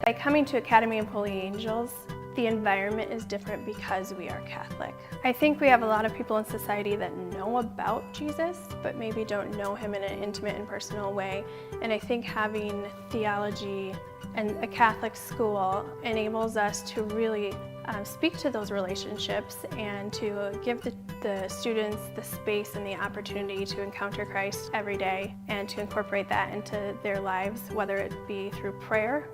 By coming to Academy of Holy Angels, the environment is different because we are Catholic. I think we have a lot of people in society that know about Jesus, but maybe don't know him in an intimate and personal way. And I think having theology and a Catholic school enables us to really speak to those relationships and to give the students the space and the opportunity to encounter Christ every day and to incorporate that into their lives, whether it be through prayer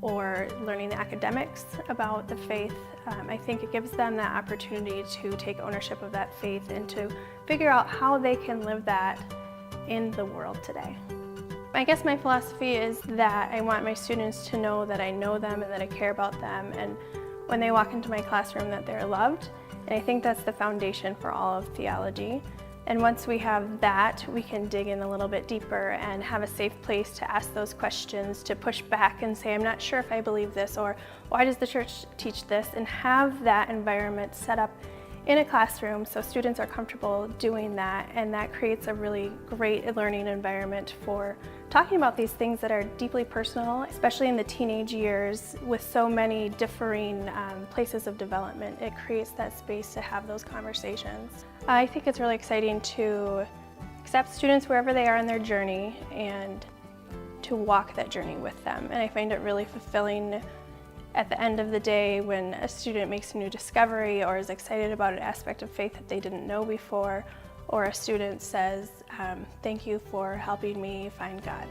or learning the academics about the faith. I think it gives them that opportunity to take ownership of that faith and to figure out how they can live that in the world today. I guess my philosophy is that I want my students to know that I know them and that I care about them, and when they walk into my classroom that they're loved. And I think that's the foundation for all of theology. And once we have that, we can dig in a little bit deeper and have a safe place to ask those questions, to push back and say, I'm not sure if I believe this, or why does the church teach this? And have that environment set up in a classroom so students are comfortable doing that, and that creates a really great learning environment for talking about these things that are deeply personal, especially in the teenage years with so many differing places of development. It creates that space to have those conversations. I think it's really exciting to accept students wherever they are in their journey and to walk that journey with them. And I find it really fulfilling at the end of the day when a student makes a new discovery or is excited about an aspect of faith that they didn't know before, or a student says, thank you for helping me find God.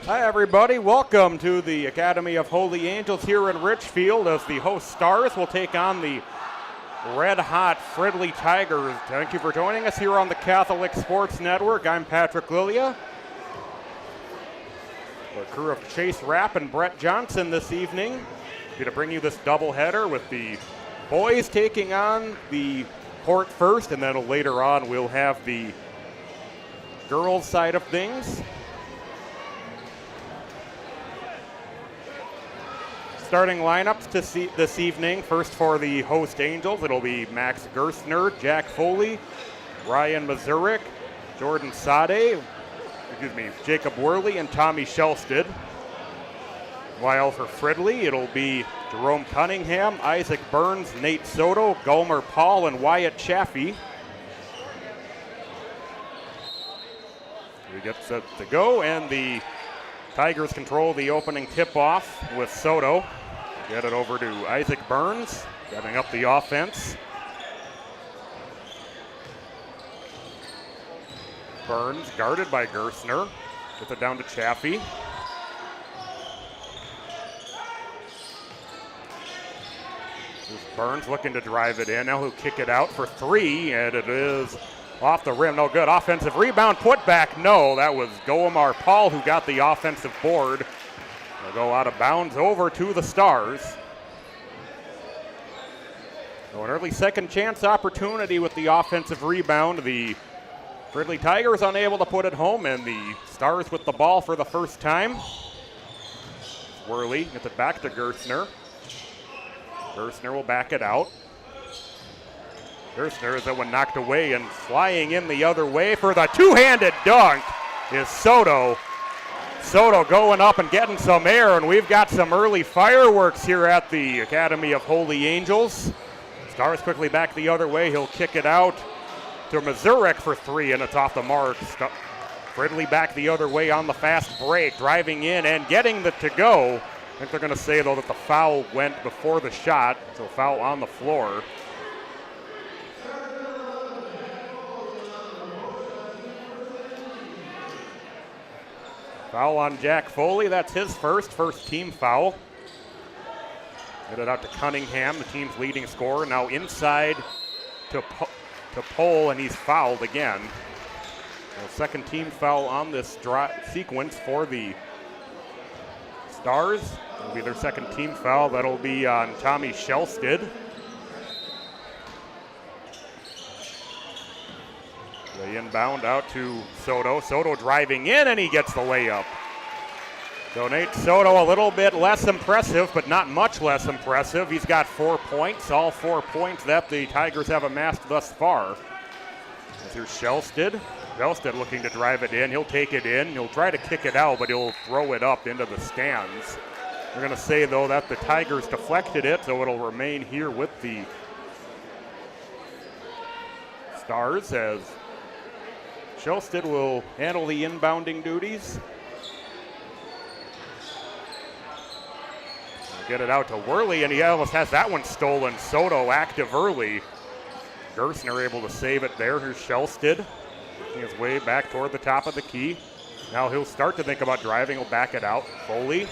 Hi everybody, welcome to the Academy of Holy Angels here in Richfield as the host Stars will take on the red-hot Fridley Tigers. Thank you for joining us here on the Catholic Sports Network. I'm Patrick Lilia. The crew of Chase Rapp and Brett Johnson this evening. Going to bring you this doubleheader with the boys taking on the court first, and then later on we'll have the girls' side of things. Starting lineups this evening. First for the host Angels, it'll be Max Gerstner, Jack Foley, Ryan Mazurek, Jordan Sade, Jacob Worley, and Tommy Shelsted. While for Fridley, it'll be Jerome Cunningham, Isaac Burns, Nate Soto, Gomer Paul, and Wyatt Chaffee. We get set to go, and the Tigers control the opening tip-off with Soto. Get it over to Isaac Burns, getting up the offense. Burns guarded by Gerstner. Gets it down to Chaffee. Burns looking to drive it in. Now he'll kick it out for three, and it is off the rim. No good. Offensive rebound, put back. No, that was Goemar Paul who got the offensive board. They'll go out of bounds over to the Stars. So an early second chance opportunity with the offensive rebound. The Fridley Tigers unable to put it home, and the Stars with the ball for the first time. Worley gets it back to Gerstner. Gerstner will back it out. Gerstner is that one knocked away, and flying in the other way for the two-handed dunk is Soto. Soto going up and getting some air, and we've got some early fireworks here at the Academy of Holy Angels. Stars quickly back the other way. He'll kick it out to Mazurek for three, and it's off the mark. Fridley back the other way on the fast break, driving in and getting the to-go. I think they're going to say, though, that the foul went before the shot, so foul on the floor. Foul on Jack Foley. That's his first team foul. Get it out to Cunningham, the team's leading scorer. Now inside to Pohl, and he's fouled again. So second team foul on this sequence for the Stars. It'll be their second team foul. That'll be on Tommy Shelsted. The inbound out to Soto. Soto driving in, and he gets the layup. So Nate Soto a little bit less impressive, but not much less impressive. He's got 4 points, all 4 points that the Tigers have amassed thus far. Here's Shelsted. Shelsted looking to drive it in. He'll take it in. He'll try to kick it out, but he'll throw it up into the stands. We're going to say, though, that the Tigers deflected it, so it'll remain here with the Stars as Shelsted will handle the inbounding duties. Get it out to Worley, and he almost has that one stolen. Soto active early. Gerstner able to save it there. Here's Shelsted, making his way back toward the top of the key. Now he'll start to think about driving. He'll back it out. Foley.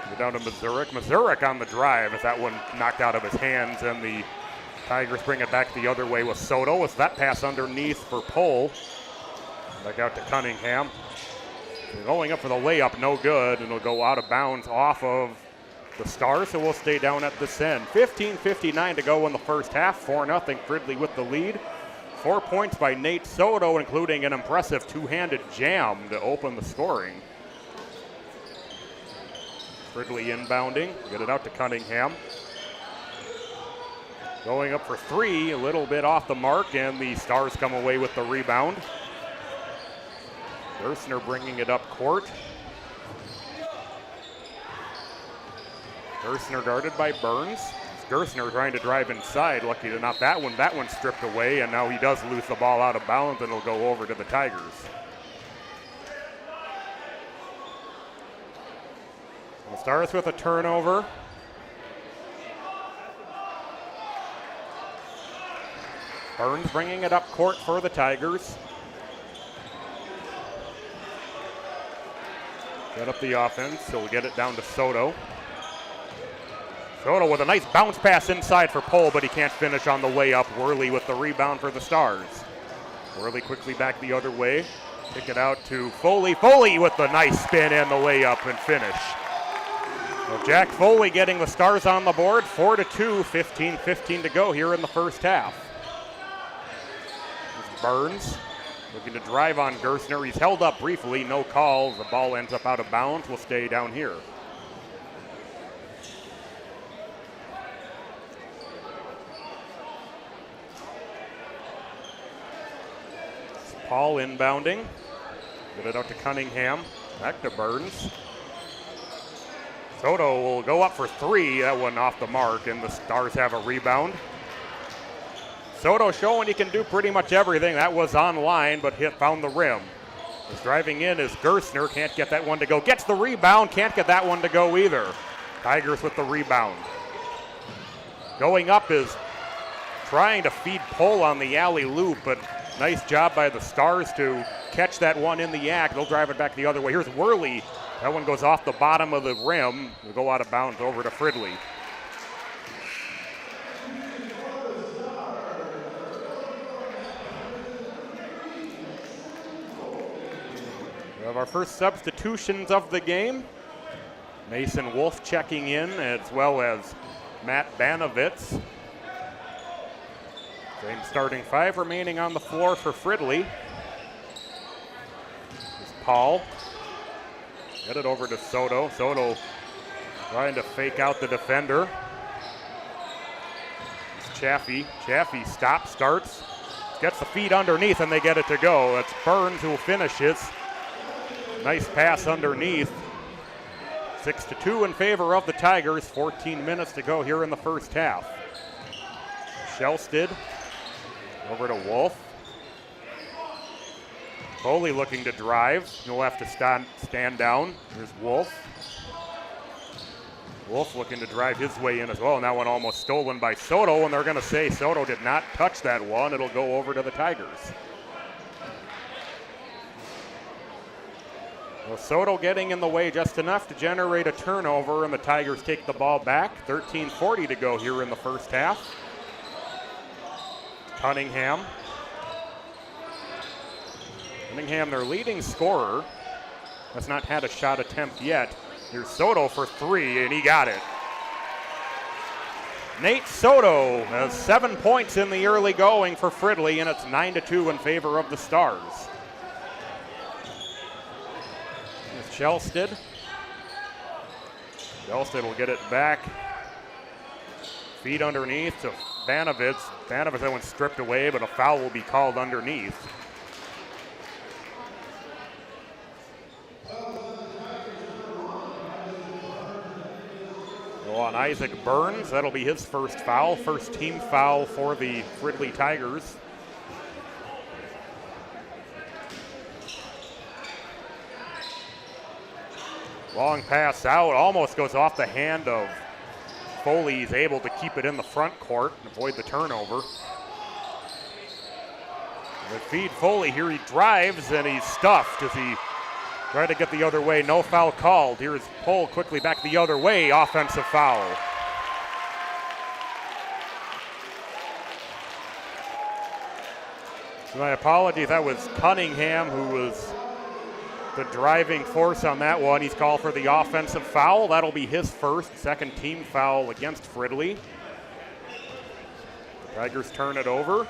Get down to Mazurek. Mazurek on the drive as that one knocked out of his hands, and the Tigers bring it back the other way with Soto. With that pass underneath for Pohl. Back out to Cunningham. Going up for the layup, no good, and it'll go out of bounds off of the Stars, so we'll stay down at this end. 15:59 to go in the first half. 4-0 Fridley with the lead. 4 points by Nate Soto, including an impressive two-handed jam to open the scoring. Fridley inbounding, get it out to Cunningham. Going up for three, a little bit off the mark, and the Stars come away with the rebound. Gerstner bringing it up court. Gerstner guarded by Burns. Gerstner trying to drive inside. Lucky to not that one. That one stripped away, and now he does lose the ball out of bounds, and it'll go over to the Tigers. We'll start with a turnover. Burns bringing it up court for the Tigers. Set up the offense, so we'll get it down to Soto. Soto with a nice bounce pass inside for Pohl, but he can't finish on the way up. Worley with the rebound for the Stars. Worley quickly back the other way. Kick it out to Foley. Foley with the nice spin and the layup and finish. Well, Jack Foley getting the Stars on the board. 4-2, 15-15 to go here in the first half. Here's Burns looking to drive on Gerstner. He's held up briefly, no calls. The ball ends up out of bounds. Will stay down here. Paul inbounding. Get it out to Cunningham. Back to Burns. Soto will go up for three. That one off the mark, and the Stars have a rebound. Soto showing he can do pretty much everything. That was on line, but found the rim. Is driving in is Gerstner. Can't get that one to go. Gets the rebound. Can't get that one to go either. Tigers with the rebound. Going up is trying to feed Pohl on the alley-oop, but nice job by the Stars to catch that one in the act. They'll drive it back the other way. Here's Worley. That one goes off the bottom of the rim. Will go out of bounds over to Fridley. We have our first substitutions of the game. Mason Wolf checking in, as well as Matt Banovitz. Same starting five remaining on the floor for Fridley. Here's Paul. Get it over to Soto. Soto trying to fake out the defender. It's Chaffee. Chaffee stops, starts, gets the feet underneath, and they get it to go. That's Burns who finishes. Nice pass underneath. 6-2 in favor of the Tigers. 14 minutes to go here in the first half. Shelsted over to Wolf. Foley looking to drive. He'll have to stand down. Here's Wolf. Wolf looking to drive his way in as well. And that one almost stolen by Soto, and they're going to say Soto did not touch that one. It'll go over to the Tigers. Well, Soto getting in the way just enough to generate a turnover, and the Tigers take the ball back. 13:40 to go here in the first half. Cunningham. Cunningham, their leading scorer, has not had a shot attempt yet. Here's Soto for three, and he got it. Nate Soto has 7 points in the early going for Fridley, and it's 9-2 in favor of the Stars. Here's Shelsted. Shelsted will get it back. Feet underneath to Banovitz. Banovitz, that one stripped away, but a foul will be called underneath. On Isaac Burns, that'll be his first foul, first team foul for the Fridley Tigers. Long pass out, almost goes off the hand of Foley. He's able to keep it in the front court and avoid the turnover. They feed Foley here, he drives and he's stuffed as he tried to get the other way, no foul called. Here's Pohl quickly back the other way, offensive foul. So my apologies, that was Cunningham who was the driving force on that one. He's called for the offensive foul. That'll be his first, second team foul against Fridley. The Tigers turn it over.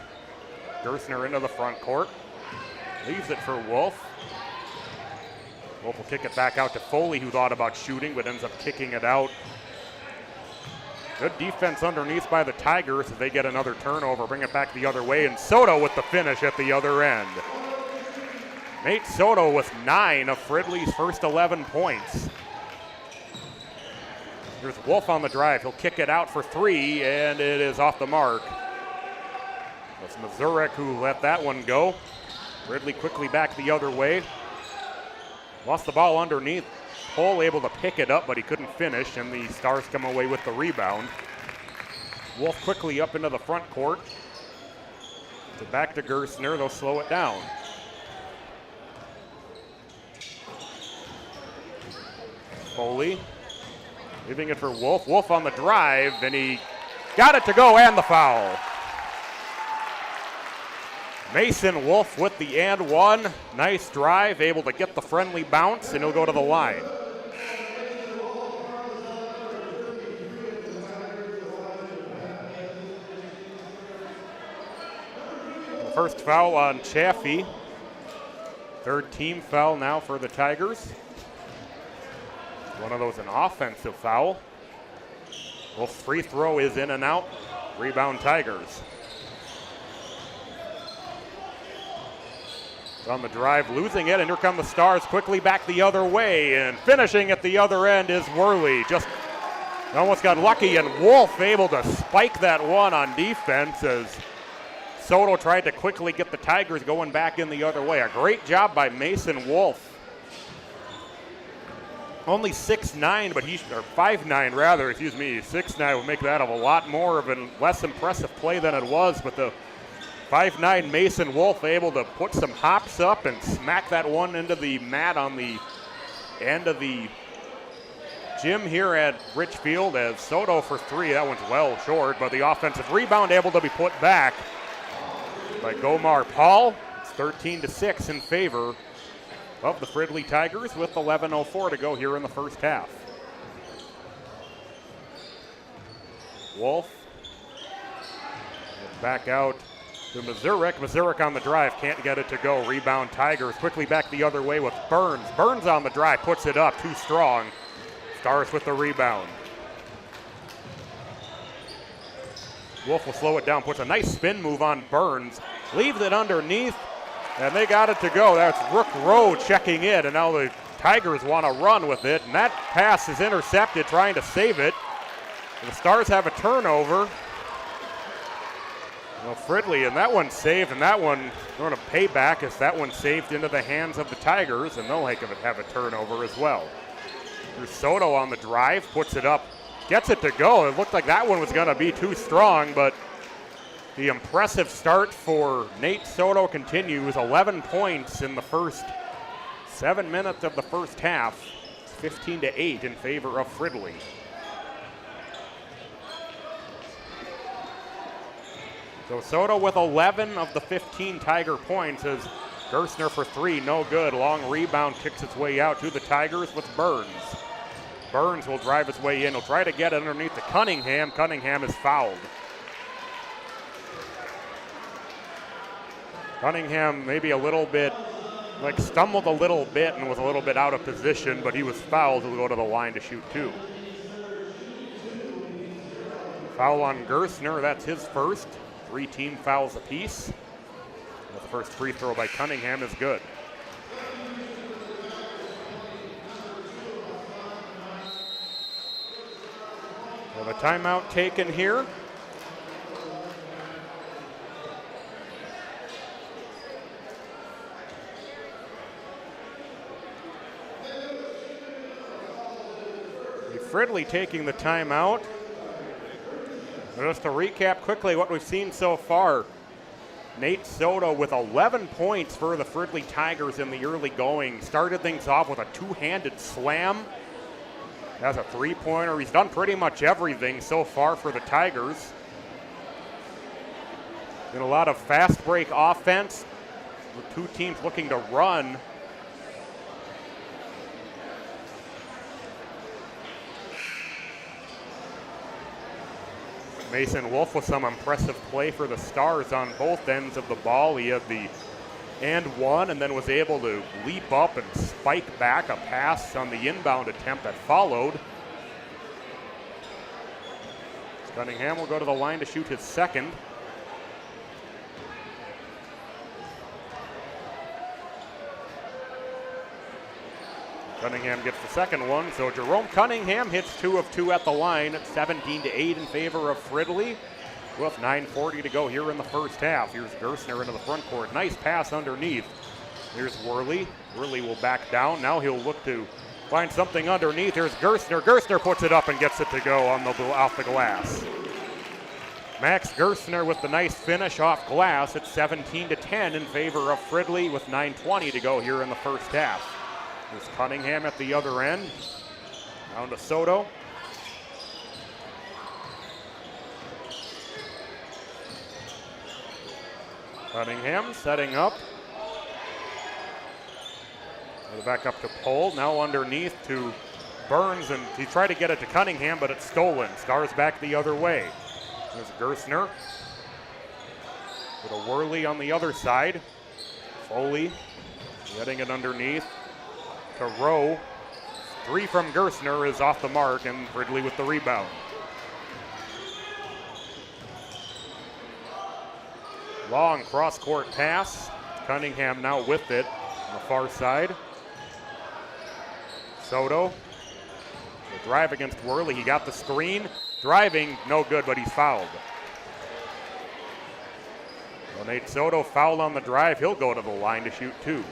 Gerstner into the front court. Leaves it for Wolf. Wolf will kick it back out to Foley, who thought about shooting, but ends up kicking it out. Good defense underneath by the Tigers as they get another turnover, bring it back the other way, and Soto with the finish at the other end. Nate Soto with 9 of Fridley's first 11 points. Here's Wolf on the drive. He'll kick it out for three, and it is off the mark. That's Mazurek who let that one go. Fridley quickly back the other way. Lost the ball underneath. Pohl able to pick it up, but he couldn't finish, and the Stars come away with the rebound. Wolf quickly up into the front court. So back to Gerstner, they'll slow it down. Foley leaving it for Wolf. Wolf on the drive, and he got it to go and the foul. Mason Wolf with the and one. Nice drive, able to get the friendly bounce, and he'll go to the line. First foul on Chaffee. Third team foul now for the Tigers. One of those an offensive foul. Wolf's free throw is in and out. Rebound Tigers. On the drive, losing it, and here come the Stars quickly back the other way, and finishing at the other end is Worley. Just almost got lucky, and Wolf able to spike that one on defense as Soto tried to quickly get the Tigers going back in the other way. A great job by Mason Wolf. Only 6'9", but or 5'9" rather, excuse me. 6'9" would make that of a lot more of a less impressive play than it was, but the 5'9" Mason Wolf able to put some hops up and smack that one into the mat on the end of the gym here at Richfield as Soto for three. That one's well short, but the offensive rebound able to be put back by Gomar Paul. It's 13-6 in favor of the Fridley Tigers with 11:04 to go here in the first half. Wolf back out to Mazurek. Mazurek on the drive, can't get it to go. Rebound Tigers quickly back the other way with Burns. Burns on the drive, puts it up, too strong. Stars with the rebound. Wolf will slow it down, puts a nice spin move on Burns, leaves it underneath, and they got it to go. That's Rook Rowe checking in, and now the Tigers want to run with it, and that pass is intercepted, trying to save it. The Stars have a turnover. Well, Fridley, and that one saved, and that one going to pay back as that one saved into the hands of the Tigers, and they'll have a turnover as well. Here's Soto on the drive, puts it up, gets it to go. It looked like that one was going to be too strong, but the impressive start for Nate Soto continues. 11 points in the first 7 minutes of the first half. 15-8 in favor of Fridley. So Soto with 11 of the 15 Tiger points as Gerstner for three, no good. Long rebound kicks its way out to the Tigers with Burns. Burns will drive his way in. He'll try to get it underneath to Cunningham. Cunningham is fouled. Cunningham maybe a little bit, stumbled a little bit and was a little bit out of position, but he was fouled. He'll go to the line to shoot two. Foul on Gerstner, that's his first. 3 team fouls apiece. The first free throw by Cunningham is good. We have a timeout taken here. Fridley taking the timeout. Just to recap quickly what we've seen so far. Nate Soto with 11 points for the Fridley Tigers in the early going. Started things off with a two-handed slam. Has a three-pointer. He's done pretty much everything so far for the Tigers. Been a lot of fast break offense with two teams looking to run. Mason Wolf with some impressive play for the Stars on both ends of the ball. He had the and one, and then was able to leap up and spike back a pass on the inbound attempt that followed. Cunningham will go to the line to shoot his second. Cunningham gets the second one, so Jerome Cunningham hits 2 of 2 at the line at 17-8 in favor of Fridley with 9:40 to go here in the first half. Here's Gerstner into the front court. Nice pass underneath. Here's Worley. Worley will back down. Now he'll look to find something underneath. Here's Gerstner. Gerstner puts it up and gets it to go on off the glass. Max Gerstner with the nice finish off glass at 17-10 in favor of Fridley with 9:20 to go here in the first half. There's Cunningham at the other end. Down to Soto. Cunningham setting up. Back up to Pohl. Now underneath to Burns, and he tried to get it to Cunningham, but it's stolen. Stars back the other way. There's Gerstner. With a Worley on the other side. Foley getting it underneath to Rowe. 3 from Gerstner is off the mark, and Fridley with the rebound. Long cross-court pass. Cunningham now with it on the far side. Soto. The drive against Worley. He got the screen. Driving, no good, but he's fouled. So Nate Soto fouled on the drive. He'll go to the line to shoot 2.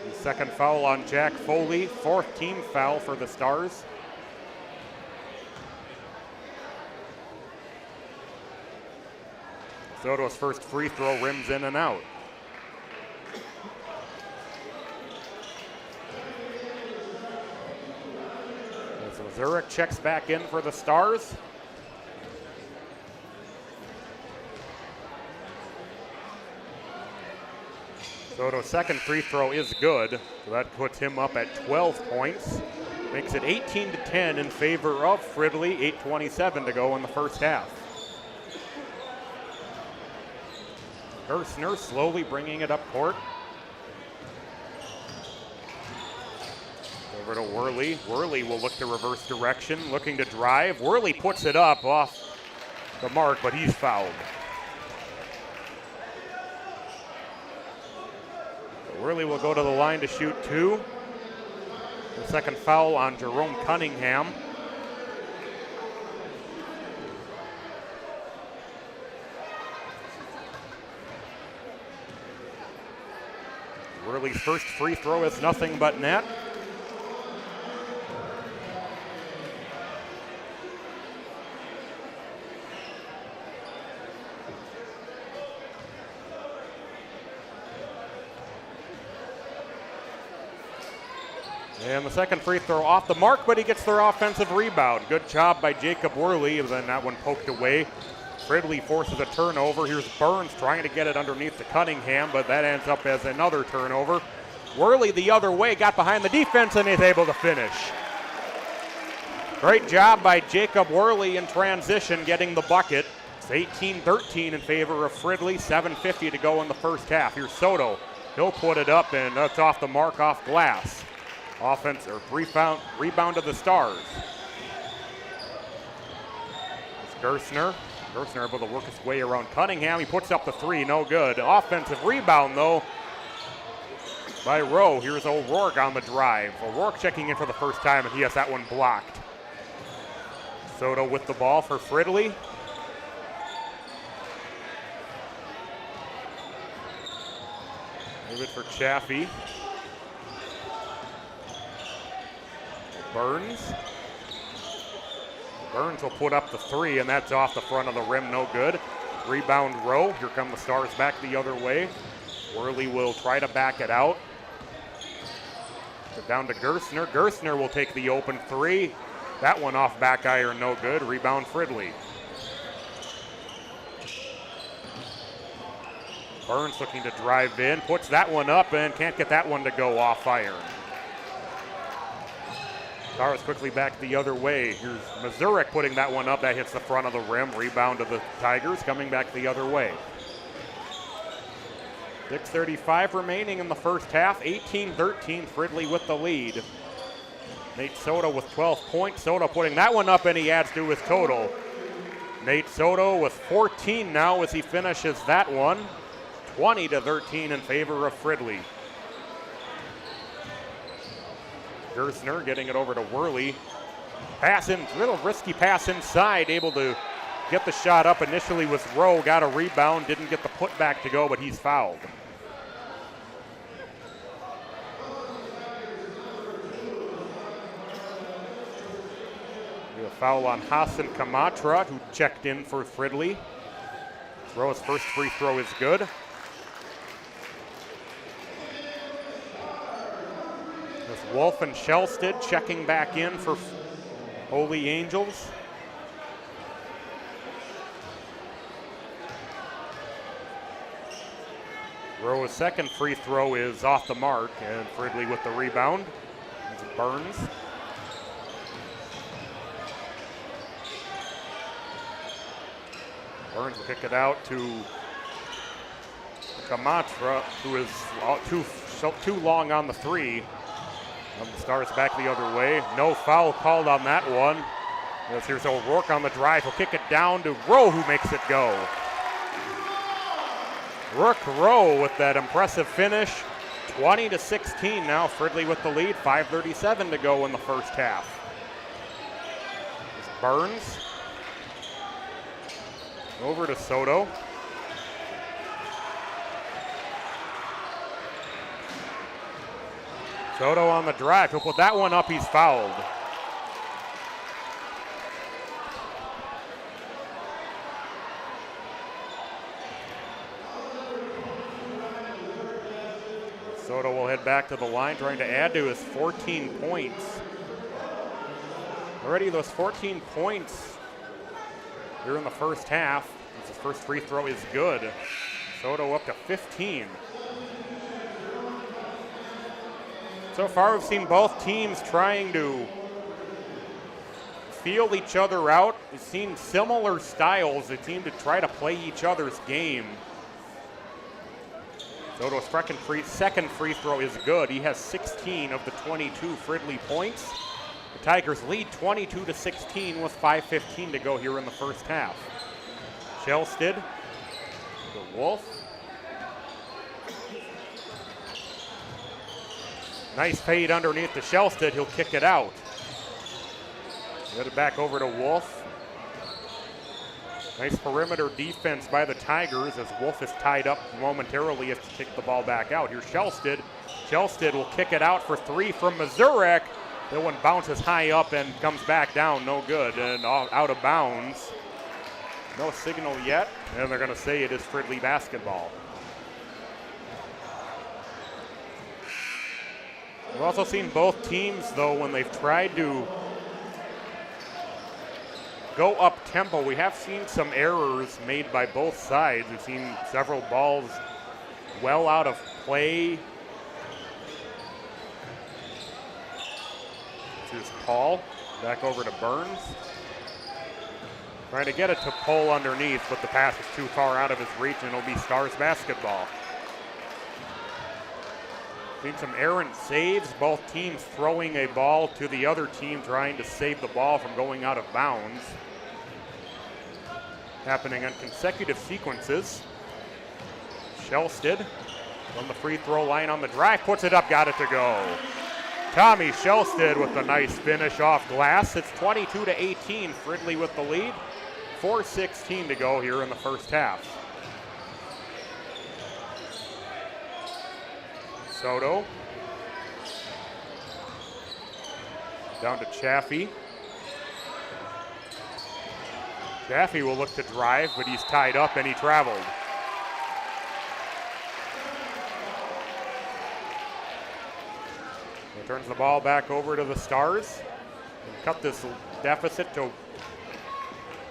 The second foul on Jack Foley. 4th team foul for the Stars. Soto's first free throw rims in and out. As Zurich checks back in for the Stars. Soto's second free throw is good, so that puts him up at 12 points. Makes it 18-10 in favor of Fridley, 8:27 to go in the first half. Gerstner slowly bringing it up court. Over to Worley. Worley will look to reverse direction, looking to drive. Worley puts it up off the mark, but he's fouled. Worley will go to the line to shoot 2. The second foul on Jerome Cunningham. Worley's first free throw is nothing but net. And the second free throw off the mark, but he gets their offensive rebound. Good job by Jacob Worley, and then that one poked away. Fridley forces a turnover. Here's Burns trying to get it underneath to Cunningham, but that ends up as another turnover. Worley the other way, got behind the defense, and is able to finish. Great job by Jacob Worley in transition, getting the bucket. It's 18-13 in favor of Fridley, 7:50 to go in the first half. Here's Soto. He'll put it up, and that's off the mark, off glass. Offense or rebound to the Stars. It's Gerstner. Gerstner able to work his way around Cunningham. He puts up the 3, no good. Offensive rebound though by Rowe. Here's O'Rourke on the drive. O'Rourke checking in for the first time, and he has that one blocked. Soto with the ball for Fridley. Move it for Chaffee. Burns. Burns will put up the 3, and that's off the front of the rim, no good. Rebound Rowe. Here come the Stars back the other way. Worley will try to back it out. Down to Gerstner. Gerstner will take the open 3. That one off back iron, no good. Rebound Fridley. Burns looking to drive in, puts that one up and can't get that one to go off iron. Stars quickly back the other way. Here's Mazurek putting that one up. That hits the front of the rim. Rebound to the Tigers, coming back the other way. 6:35 remaining in the first half. 18-13, Fridley with the lead. Nate Soto with 12 points. Soto putting that one up, and he adds to his total. Nate Soto with 14 now as he finishes that one. 20-13 in favor of Fridley. Gerstner getting it over to Worley. Pass in, little risky pass inside, able to get the shot up. Initially was Rowe, got a rebound, didn't get the putback to go, but he's fouled. We have a foul on Hassan Kamatra, who checked in for Fridley. Rowe's first free throw is good. Wolf and Shelsted checking back in for Holy Angels. Rowe's second free throw is off the mark, and Fridley with the rebound. It's Burns. Burns will kick it out to Kamatra, who is too long on the three. And the Stars back the other way. No foul called on that one. As here's O'Rourke on the drive. He'll kick it down to Rowe, who makes it go. Rowe with that impressive finish. 20-16 now. Fridley with the lead. 5:37 to go in the first half. It's Burns. Over to Soto. Soto on the drive. He'll put that one up. He's fouled. Soto will head back to the line, trying to add to his 14 points. Already those 14 points here in the first half. His first free throw is good. Soto up to 15. So far, we've seen both teams trying to feel each other out. We've seen similar styles. They seem to try to play each other's game. Soto's second free throw is good. He has 16 of the 22 Fridley points. The Tigers lead 22-16 with 5:15 to go here in the first half. Shelsted to Wolf. Nice fade underneath to Shelsted. He'll kick it out. Get it back over to Wolf. Nice perimeter defense by the Tigers as Wolf is tied up momentarily as to kick the ball back out. Here's Shelsted. Shelsted will kick it out for three from Mazurek. That one bounces high up and comes back down. No good and out of bounds. No signal yet, and they're going to say it is Fridley basketball. We've also seen both teams, though, when they've tried to go up tempo, we have seen some errors made by both sides. We've seen several balls well out of play. This is Paul, back over to Burns. Trying to get it to Pole underneath, but the pass is too far out of his reach, and it'll be Stars basketball. Seen some errant saves, both teams throwing a ball to the other team, trying to save the ball from going out of bounds. Happening on consecutive sequences. Shelsted from the free throw line on the drive, puts it up, got it to go. Tommy Shelsted with a nice finish off glass. It's 22-18, Fridley with the lead. 4:16 to go here in the first half. Soto. Down to Chaffee. Chaffee will look to drive, but he's tied up and he traveled. He turns the ball back over to the Stars and cut this deficit to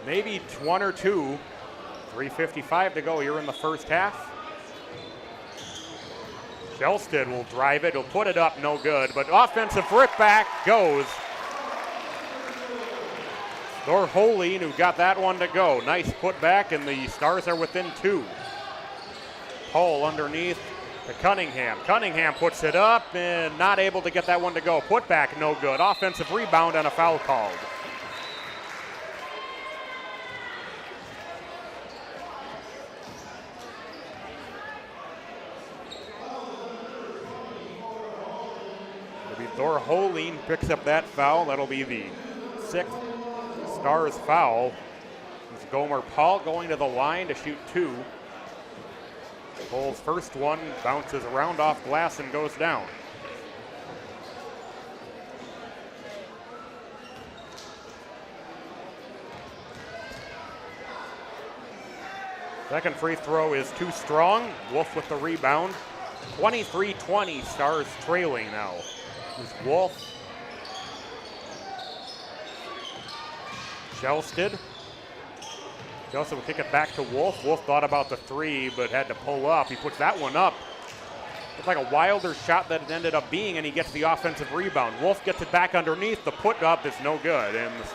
maybe one or two. 3:55 to go here in the first half. Shelsted will drive it, he'll put it up, no good, but offensive rip back goes. Thorholine who got that one to go. Nice put back, and the Stars are within two. Pole underneath to Cunningham. Cunningham puts it up and not able to get that one to go. Put back, no good. Offensive rebound and a foul called. Thorholine picks up that foul. That'll be the sixth Stars foul. It's Gomer Paul going to the line to shoot two. Pole's first one bounces around off glass and goes down. Second free throw is too strong. Wolf with the rebound. 23-20, Stars trailing now. There's Wolf. Shelsted. Shelsted will kick it back to Wolf. Wolf thought about the three, but had to pull up. He puts that one up. Looked like a wilder shot that it ended up being, and he gets the offensive rebound. Wolf gets it back underneath. The put up is no good, and the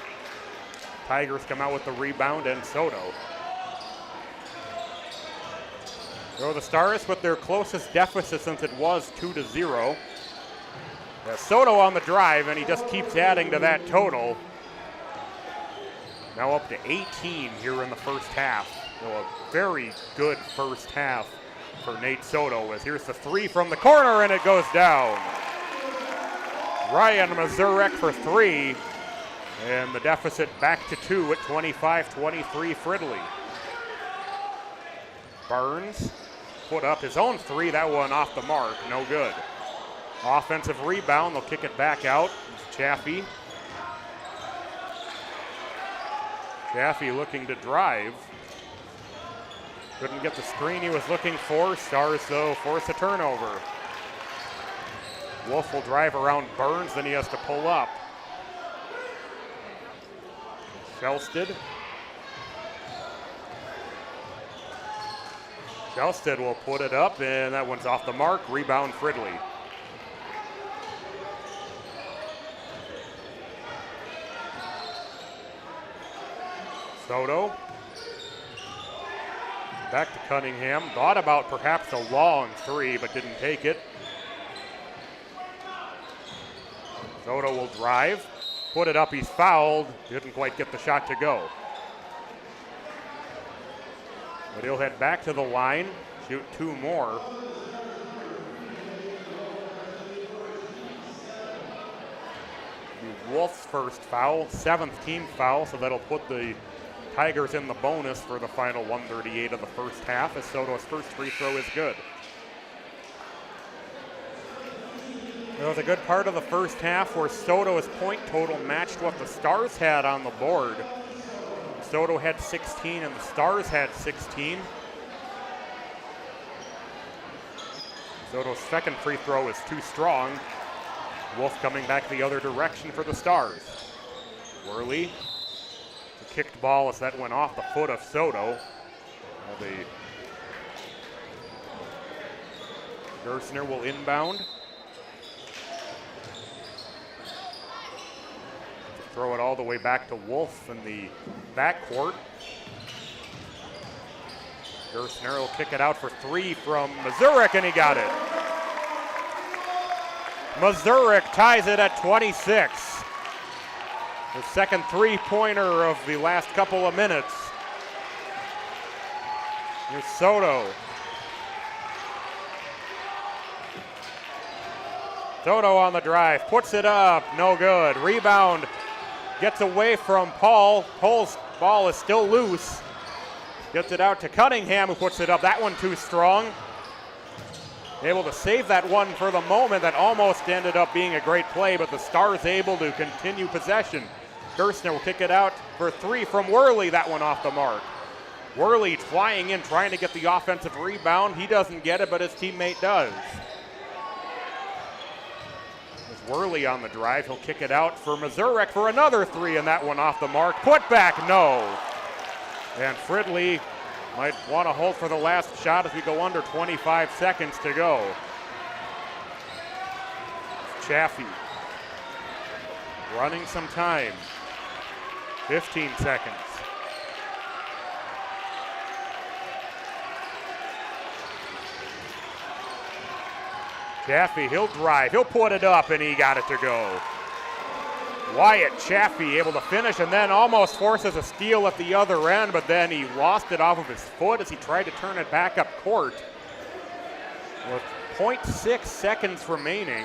Tigers come out with the rebound, and Soto. So the Stars with their closest deficit since it was 2-0. Soto on the drive, and he just keeps adding to that total. Now up to 18 here in the first half. So a very good first half for Nate Soto, as here's the three from the corner, and it goes down. Ryan Mazurek for three, and the deficit back to 2 at 25-23 Fridley. Burns put up his own three, that one off the mark, no good. Offensive rebound, they'll kick it back out. It's Chaffee. Chaffee looking to drive. Couldn't get the screen he was looking for. Stars, though, force a turnover. Wolf will drive around Burns, then he has to pull up. Shelsted. Shelsted will put it up, and that one's off the mark. Rebound Fridley. Soto. Back to Cunningham. Thought about perhaps a long three, but didn't take it. Soto will drive. Put it up, he's fouled. Didn't quite get the shot to go. But he'll head back to the line, shoot two more. Wolf's first foul, 7th team foul, so that'll put the Tigers in the bonus for the final 1:38 of the first half, as Soto's first free throw is good. There was a good part of the first half where Soto's point total matched what the Stars had on the board. Soto had 16 and the Stars had 16. Soto's second free throw is too strong. Wolf coming back the other direction for the Stars. Worley. Kicked ball as that went off the foot of Soto. The Gersner will inbound. Throw it all the way back to Wolf in the backcourt. Gersner will kick it out for three from Mazurek, and he got it. Mazurek ties it at 26. The second three-pointer of the last couple of minutes. Here's Soto. Soto on the drive, puts it up, no good. Rebound gets away from Paul. Paul's ball is still loose. Gets it out to Cunningham, who puts it up. That one too strong. Able to save that one for the moment. That almost ended up being a great play, but the Stars able to continue possession. Gersner will kick it out for three from Worley. That one off the mark. Worley flying in, trying to get the offensive rebound. He doesn't get it, but his teammate does. There's Worley on the drive. He'll kick it out for Mazurek for another three, and that one off the mark. Put back, no. And Fridley might want to hold for the last shot as we go under 25 seconds to go. Chaffee running some time. 15 seconds. Chaffee, he'll drive, he'll put it up, and he got it to go. Wyatt Chaffee able to finish and then almost forces a steal at the other end, but then he lost it off of his foot as he tried to turn it back up court. With 0.6 seconds remaining.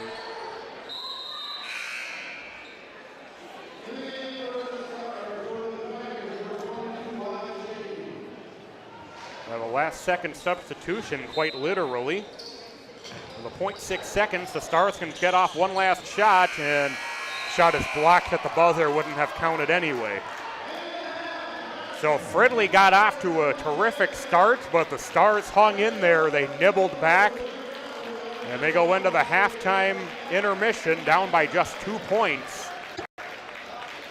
Now the last second substitution, quite literally. With a 0.6 seconds, the Stars can get off one last shot, and shot is blocked at the buzzer, wouldn't have counted anyway. So Fridley got off to a terrific start, but the Stars hung in there. They nibbled back. And they go into the halftime intermission down by just 2 points.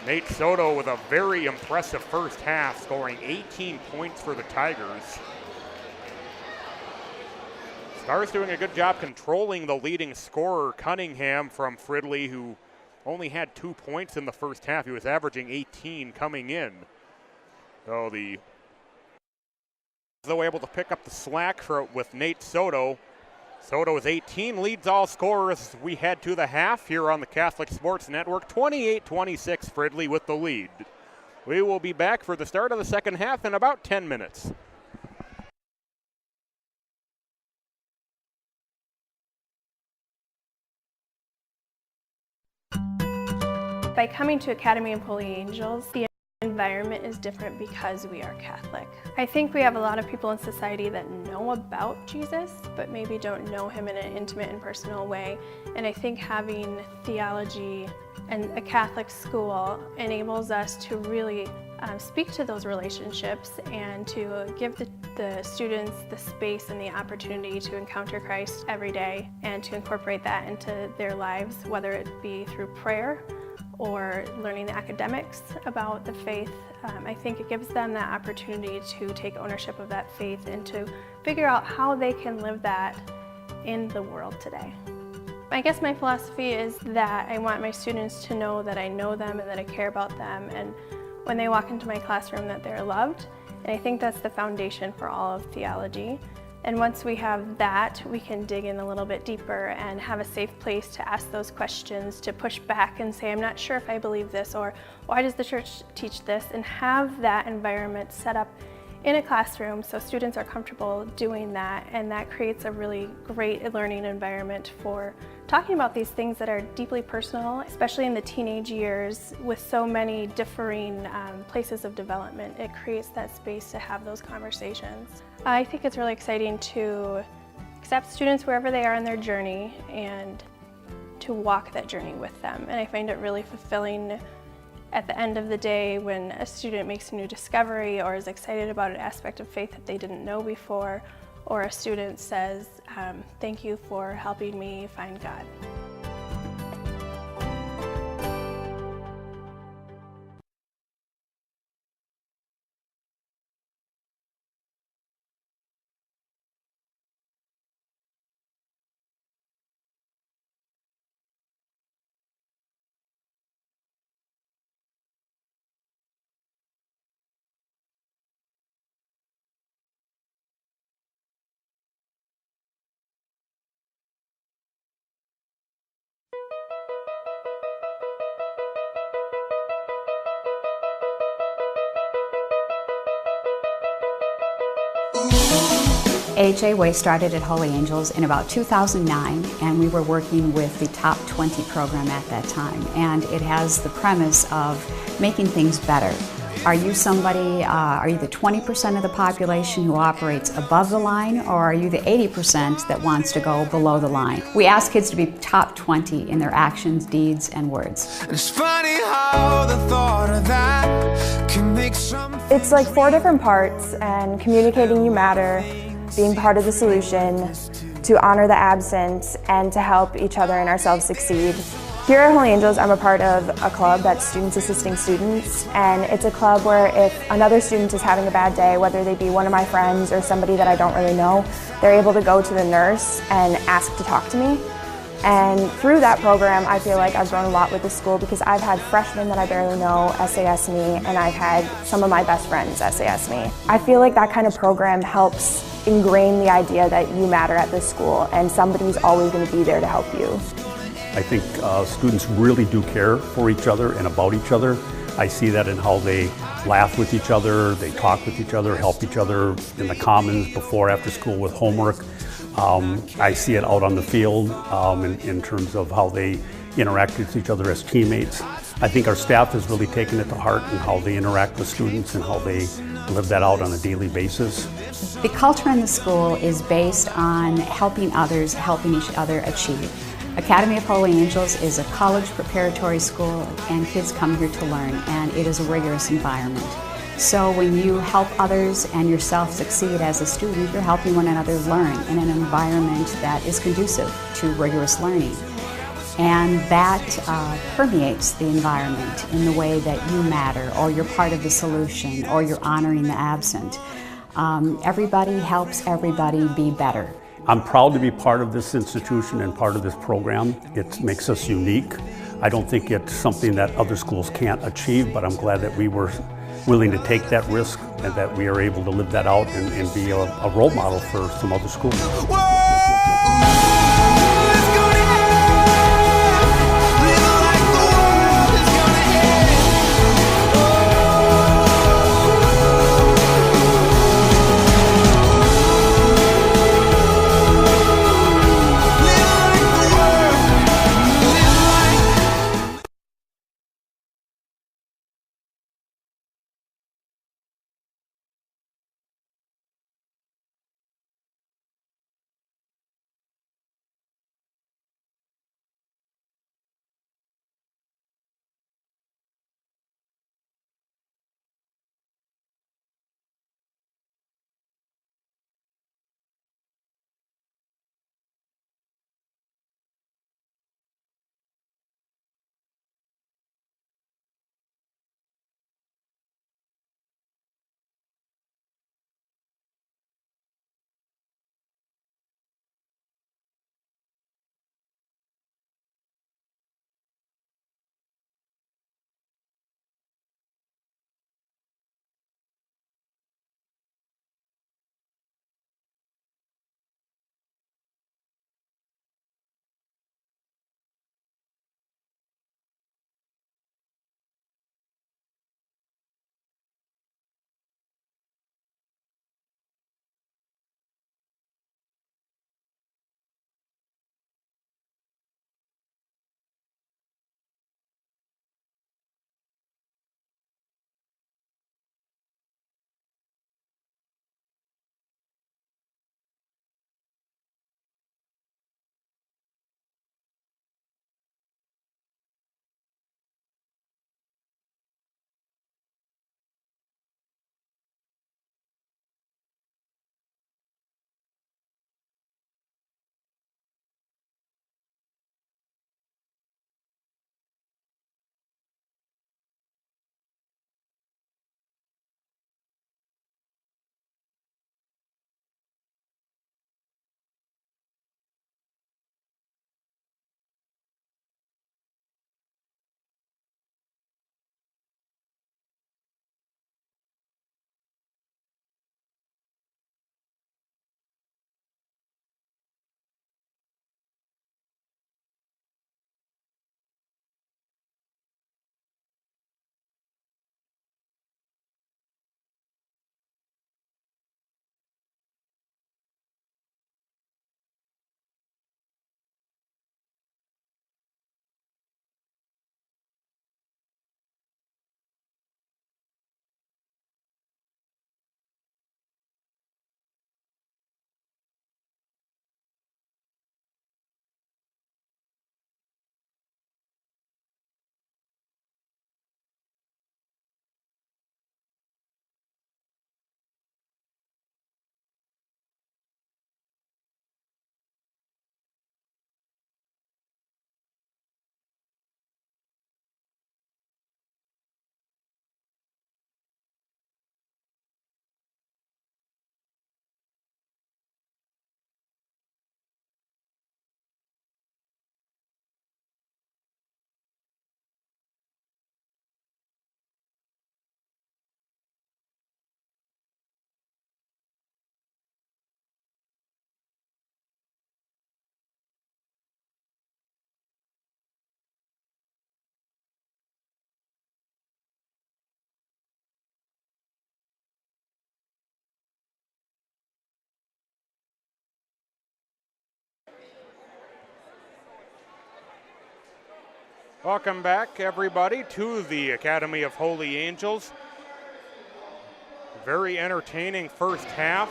Nate Soto with a very impressive first half, scoring 18 points for the Tigers. Stars doing a good job controlling the leading scorer, Cunningham from Fridley, who only had 2 points in the first half. He was averaging 18 coming in. So though able to pick up the slack with Nate Soto. Soto is 18, leads all scorers. We head to the half here on the Catholic Sports Network. 28-26, Fridley with the lead. We will be back for the start of the second half in about 10 minutes. By coming to Academy of Holy Angels, the environment is different because we are Catholic. I think we have a lot of people in society that know about Jesus, but maybe don't know him in an intimate and personal way. And I think having theology and a Catholic school enables us to really speak to those relationships and to give the students the space and the opportunity to encounter Christ every day and to incorporate that into their lives, whether it be through prayer or learning the academics about the faith. I think it gives them that opportunity to take ownership of that faith and to figure out how they can live that in the world today. I guess my philosophy is that I want my students to know that I know them and that I care about them, and when they walk into my classroom that they're loved. And I think that's the foundation for all of theology. And once we have that, we can dig in a little bit deeper and have a safe place to ask those questions, to push back and say, I'm not sure if I believe this, or why does the church teach this? And have that environment set up in a classroom so students are comfortable doing that, and that creates a really great learning environment for talking about these things that are deeply personal, especially in the teenage years with so many differing places of development. It creates that space to have those conversations. I think it's really exciting to accept students wherever they are in their journey and to walk that journey with them. And I find it really fulfilling at the end of the day when a student makes a new discovery or is excited about an aspect of faith that they didn't know before, or a student says, thank you for helping me find God. AHA Way started at Holy Angels in about 2009, and we were working with the Top 20 program at that time. And it has the premise of making things better. Are you somebody, are you the 20% of the population who operates above the line, or are you the 80% that wants to go below the line? We ask kids to be top 20 in their actions, deeds, and words. It's funny how the thought of that can make some... It's like 4 different parts, and communicating you matter, being part of the solution, to honor the absent, and to help each other and ourselves succeed. Here at Holy Angels, I'm a part of a club that's Students Assisting Students, and it's a club where if another student is having a bad day, whether they be one of my friends or somebody that I don't really know, they're able to go to the nurse and ask to talk to me. And through that program, I feel like I've grown a lot with the school because I've had freshmen that I barely know SAS me, and I've had some of my best friends SAS me. I feel like that kind of program helps ingrain the idea that you matter at this school and somebody's always going to be there to help you. I think students really do care for each other and about each other. I see that in how they laugh with each other, they talk with each other, help each other in the commons before, after school with homework. I see it out on the field in terms of how they interact with each other as teammates. I think our staff has really taken it to heart in how they interact with students and how they live that out on a daily basis. The culture in the school is based on helping others, helping each other achieve. Academy of Holy Angels is a college preparatory school, and kids come here to learn, and it is a rigorous environment. So when you help others and yourself succeed as a student, you're helping one another learn in an environment that is conducive to rigorous learning. And that permeates the environment in the way that you matter, or you're part of the solution, or you're honoring the absent. Everybody helps everybody be better. I'm proud to be part of this institution and part of this program. It makes us unique. I don't think it's something that other schools can't achieve, but I'm glad that we were willing to take that risk and that we are able to live that out and be a role model for some other schools. Welcome back, everybody, to the Academy of Holy Angels. Very entertaining first half,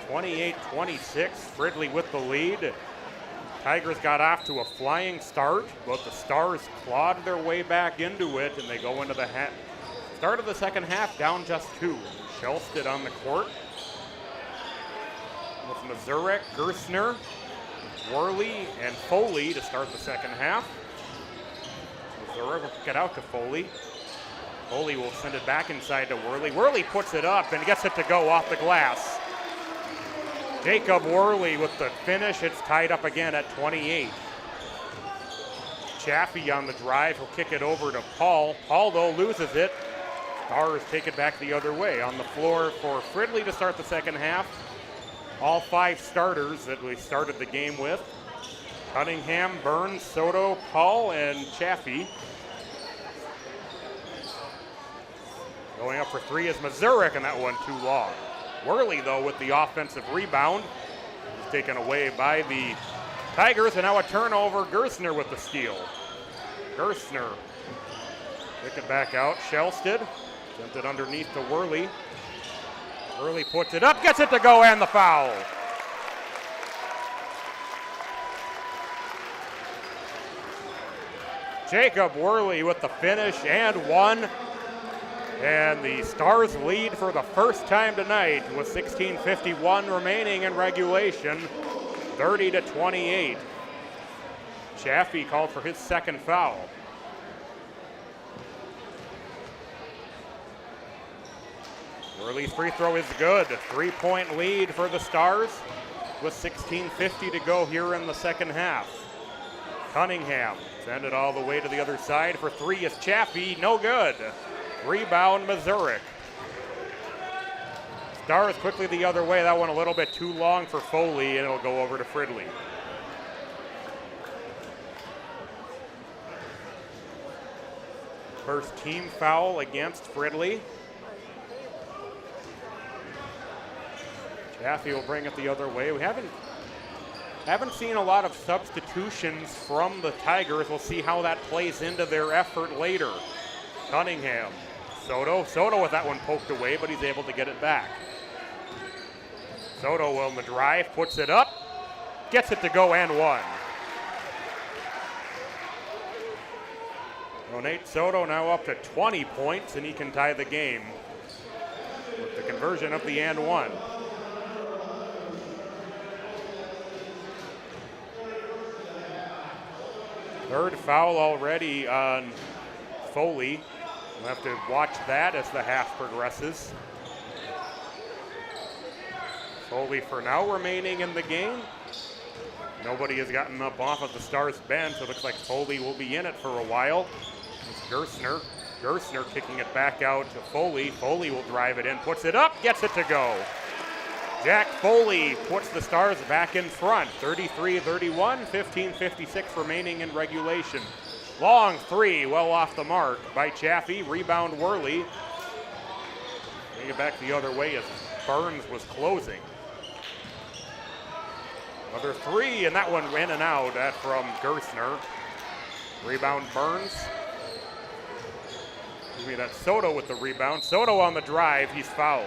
28-26, Fridley with the lead. Tigers got off to a flying start, but the Stars clawed their way back into it, and they go into the Start of the second half, down just 2. Shelsted on the court. With Mazurek, Gerstner, Worley, and Foley to start the second half. Mazurek will kick it out to Foley. Foley will send it back inside to Worley. Worley puts it up and gets it to go off the glass. Jacob Worley with the finish. It's tied up again at 28. Chaffee on the drive. He'll kick it over to Paul. Paul, though, loses it. Stars take it back the other way. On the floor for Fridley to start the second half. All 5 starters that we started the game with. Cunningham, Burns, Soto, Paul, and Chaffee. Going up for 3 is Mazurek, and that one too long. Worley, though, with the offensive rebound. Is taken away by the Tigers, and now a turnover. Gerstner with the steal. Gerstner pick it back out. Shelsted sent it underneath to Worley. Worley puts it up, gets it to go, and the foul. Jacob Worley with the finish and 1. And the Stars lead for the first time tonight with 16:51 remaining in regulation, 30-28. Chaffee called for his second foul. Worley's free throw is good. 3-point lead for the Stars with 16:50 to go here in the second half. Cunningham send it all the way to the other side for 3 is Chaffee, no good. Rebound Mazurek. Stars quickly the other way. That one a little bit too long for Foley, and it'll go over to Fridley. First team foul against Fridley. Chaffee will bring it the other way. We haven't seen a lot of substitutions from the Tigers. We'll see how that plays into their effort later. Cunningham. Soto with that one poked away, but he's able to get it back. Soto on the drive, puts it up, gets it to go and 1. Well, Nate Soto now up to 20 points, and he can tie the game with the conversion of the and 1. Third foul already on Foley. We'll have to watch that as the half progresses. Foley for now remaining in the game. Nobody has gotten up off of the Stars bench. It looks like Foley will be in it for a while. It's Gerstner. Gerstner kicking it back out to Foley. Foley will drive it in, puts it up, gets it to go. Jack Foley puts the Stars back in front. 33-31, 15:56 remaining in regulation. Long 3, well off the mark by Chaffee. Rebound Worley. Bring it back the other way as Burns was closing. Another 3, and that one in and out. That from Gerstner. Rebound Burns. Excuse me, that's Soto with the rebound. Soto on the drive, he's fouled.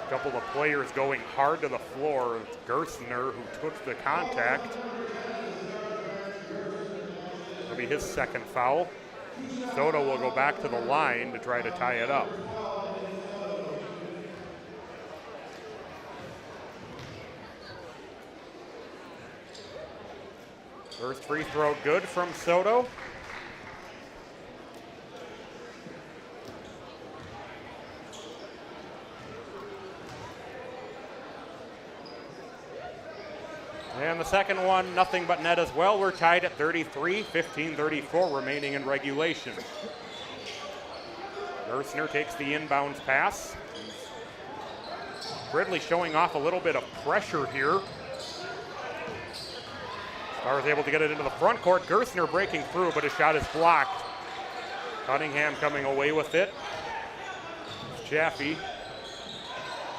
A couple of players going hard to the floor. It's Gerstner who took the contact. It'll be his second foul. Soto will go back to the line to try to tie it up. First free throw good from Soto. And the second one, nothing but net as well. We're tied at 33, 15:34 remaining in regulation. Gerstner takes the inbounds pass. Fridley showing off a little bit of pressure here. Stars able to get it into the front court. Gerstner breaking through, but his shot is blocked. Cunningham coming away with it. Chaffee.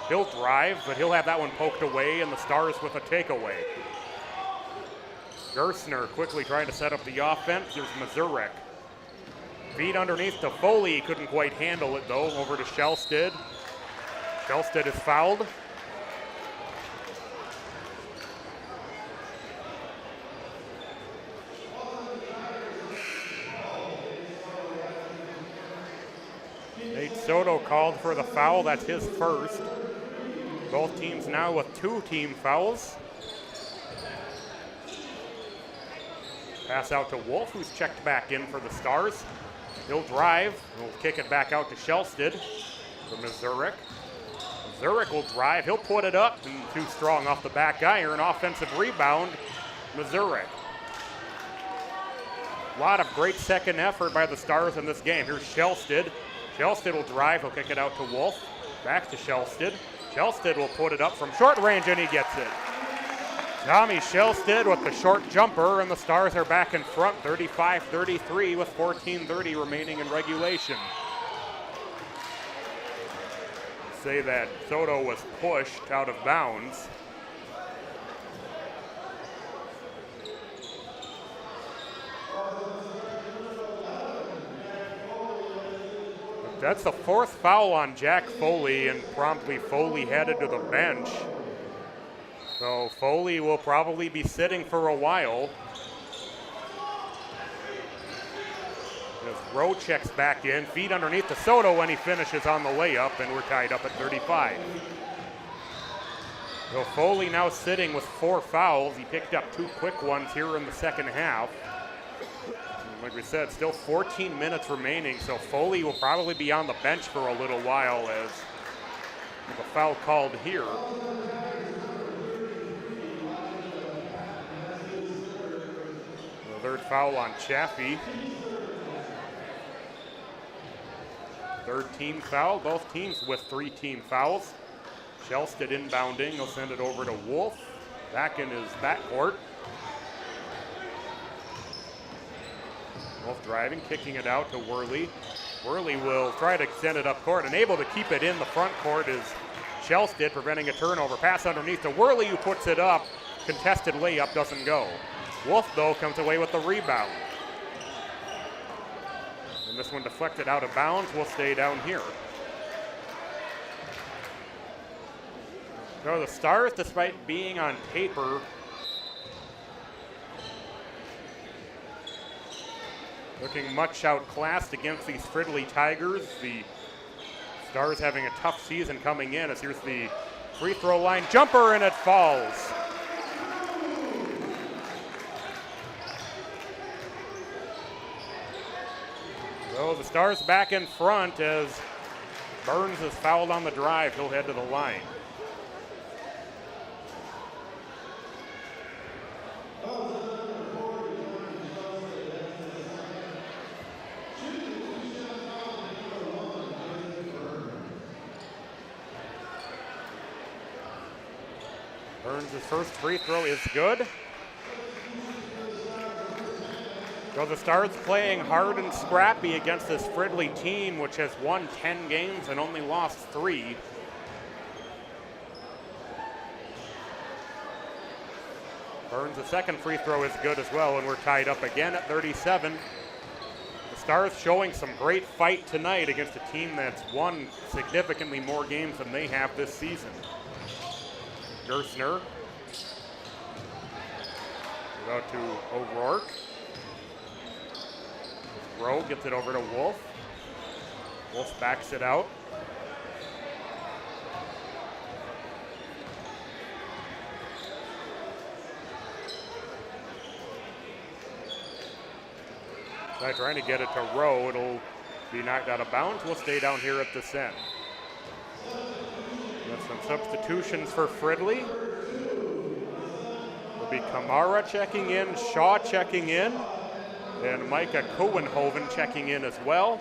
He'll drive, but he'll have that one poked away, and the Stars with a takeaway. Gerstner quickly trying to set up the offense. Here's Mazurek. Feed underneath to Foley. Couldn't quite handle it, though. Over to Shelsted. Shelsted is fouled. Soto called for the foul. That's his first. Both teams now with 2 team fouls. Pass out to Wolf, who's checked back in for the Stars. He'll drive, and will kick it back out to Shelsted for Mazurek. Mazurek will drive, he'll put it up, and too strong off the back iron. Offensive rebound, Mazurek. A lot of great second effort by the Stars in this game. Here's Shelsted. Shelsted will drive, he'll kick it out to Wolf. Back to Shelsted. Shelsted will put it up from short range, and he gets it. Tommy Shelsted with the short jumper, and the Stars are back in front, 35-33 with 14:30 remaining in regulation. Say that Soto was pushed out of bounds. That's the 4th foul on Jack Foley, and promptly Foley headed to the bench. So Foley will probably be sitting for a while. As Rowe checks back in, feet underneath to Soto when he finishes on the layup, and we're tied up at 35. So Foley now sitting with 4 fouls. He picked up 2 quick ones here in the second half. Like we said, still 14 minutes remaining, so Foley will probably be on the bench for a little while as the foul called here. The 3rd foul on Chaffee. 3rd team foul, both teams with 3 team fouls. Shelsted inbounding, he'll send it over to Wolf, back in his backcourt. Wolf driving, kicking it out to Worley. Worley will try to send it up court, and able to keep it in the front court is Shelsted, preventing a turnover. Pass underneath to Worley, who puts it up. Contested layup doesn't go. Wolf, though, comes away with the rebound. And this one deflected out of bounds, will stay down here. So the Stars, despite being on paper, looking much outclassed against these Fridley Tigers. The Stars having a tough season coming in, as here's the free throw line jumper, and it falls. So the Stars back in front as Burns is fouled on the drive. He'll head to the line. Burns' first free throw is good. So the Stars playing hard and scrappy against this Fridley team, which has won 10 games and only lost 3. Burns' second free throw is good as well, and we're tied up again at 37. The Stars showing some great fight tonight against a team that's won significantly more games than they have this season. Gerstner. Out to O'Rourke. Rowe gets it over to Wolf. Wolf backs it out. Trying to get it to Rowe. It'll be knocked out of bounds. We'll stay down here at this end. That's some substitutions for Fridley. Will be Kamara checking in, Shaw checking in, and Micah Cohenhoven checking in as well.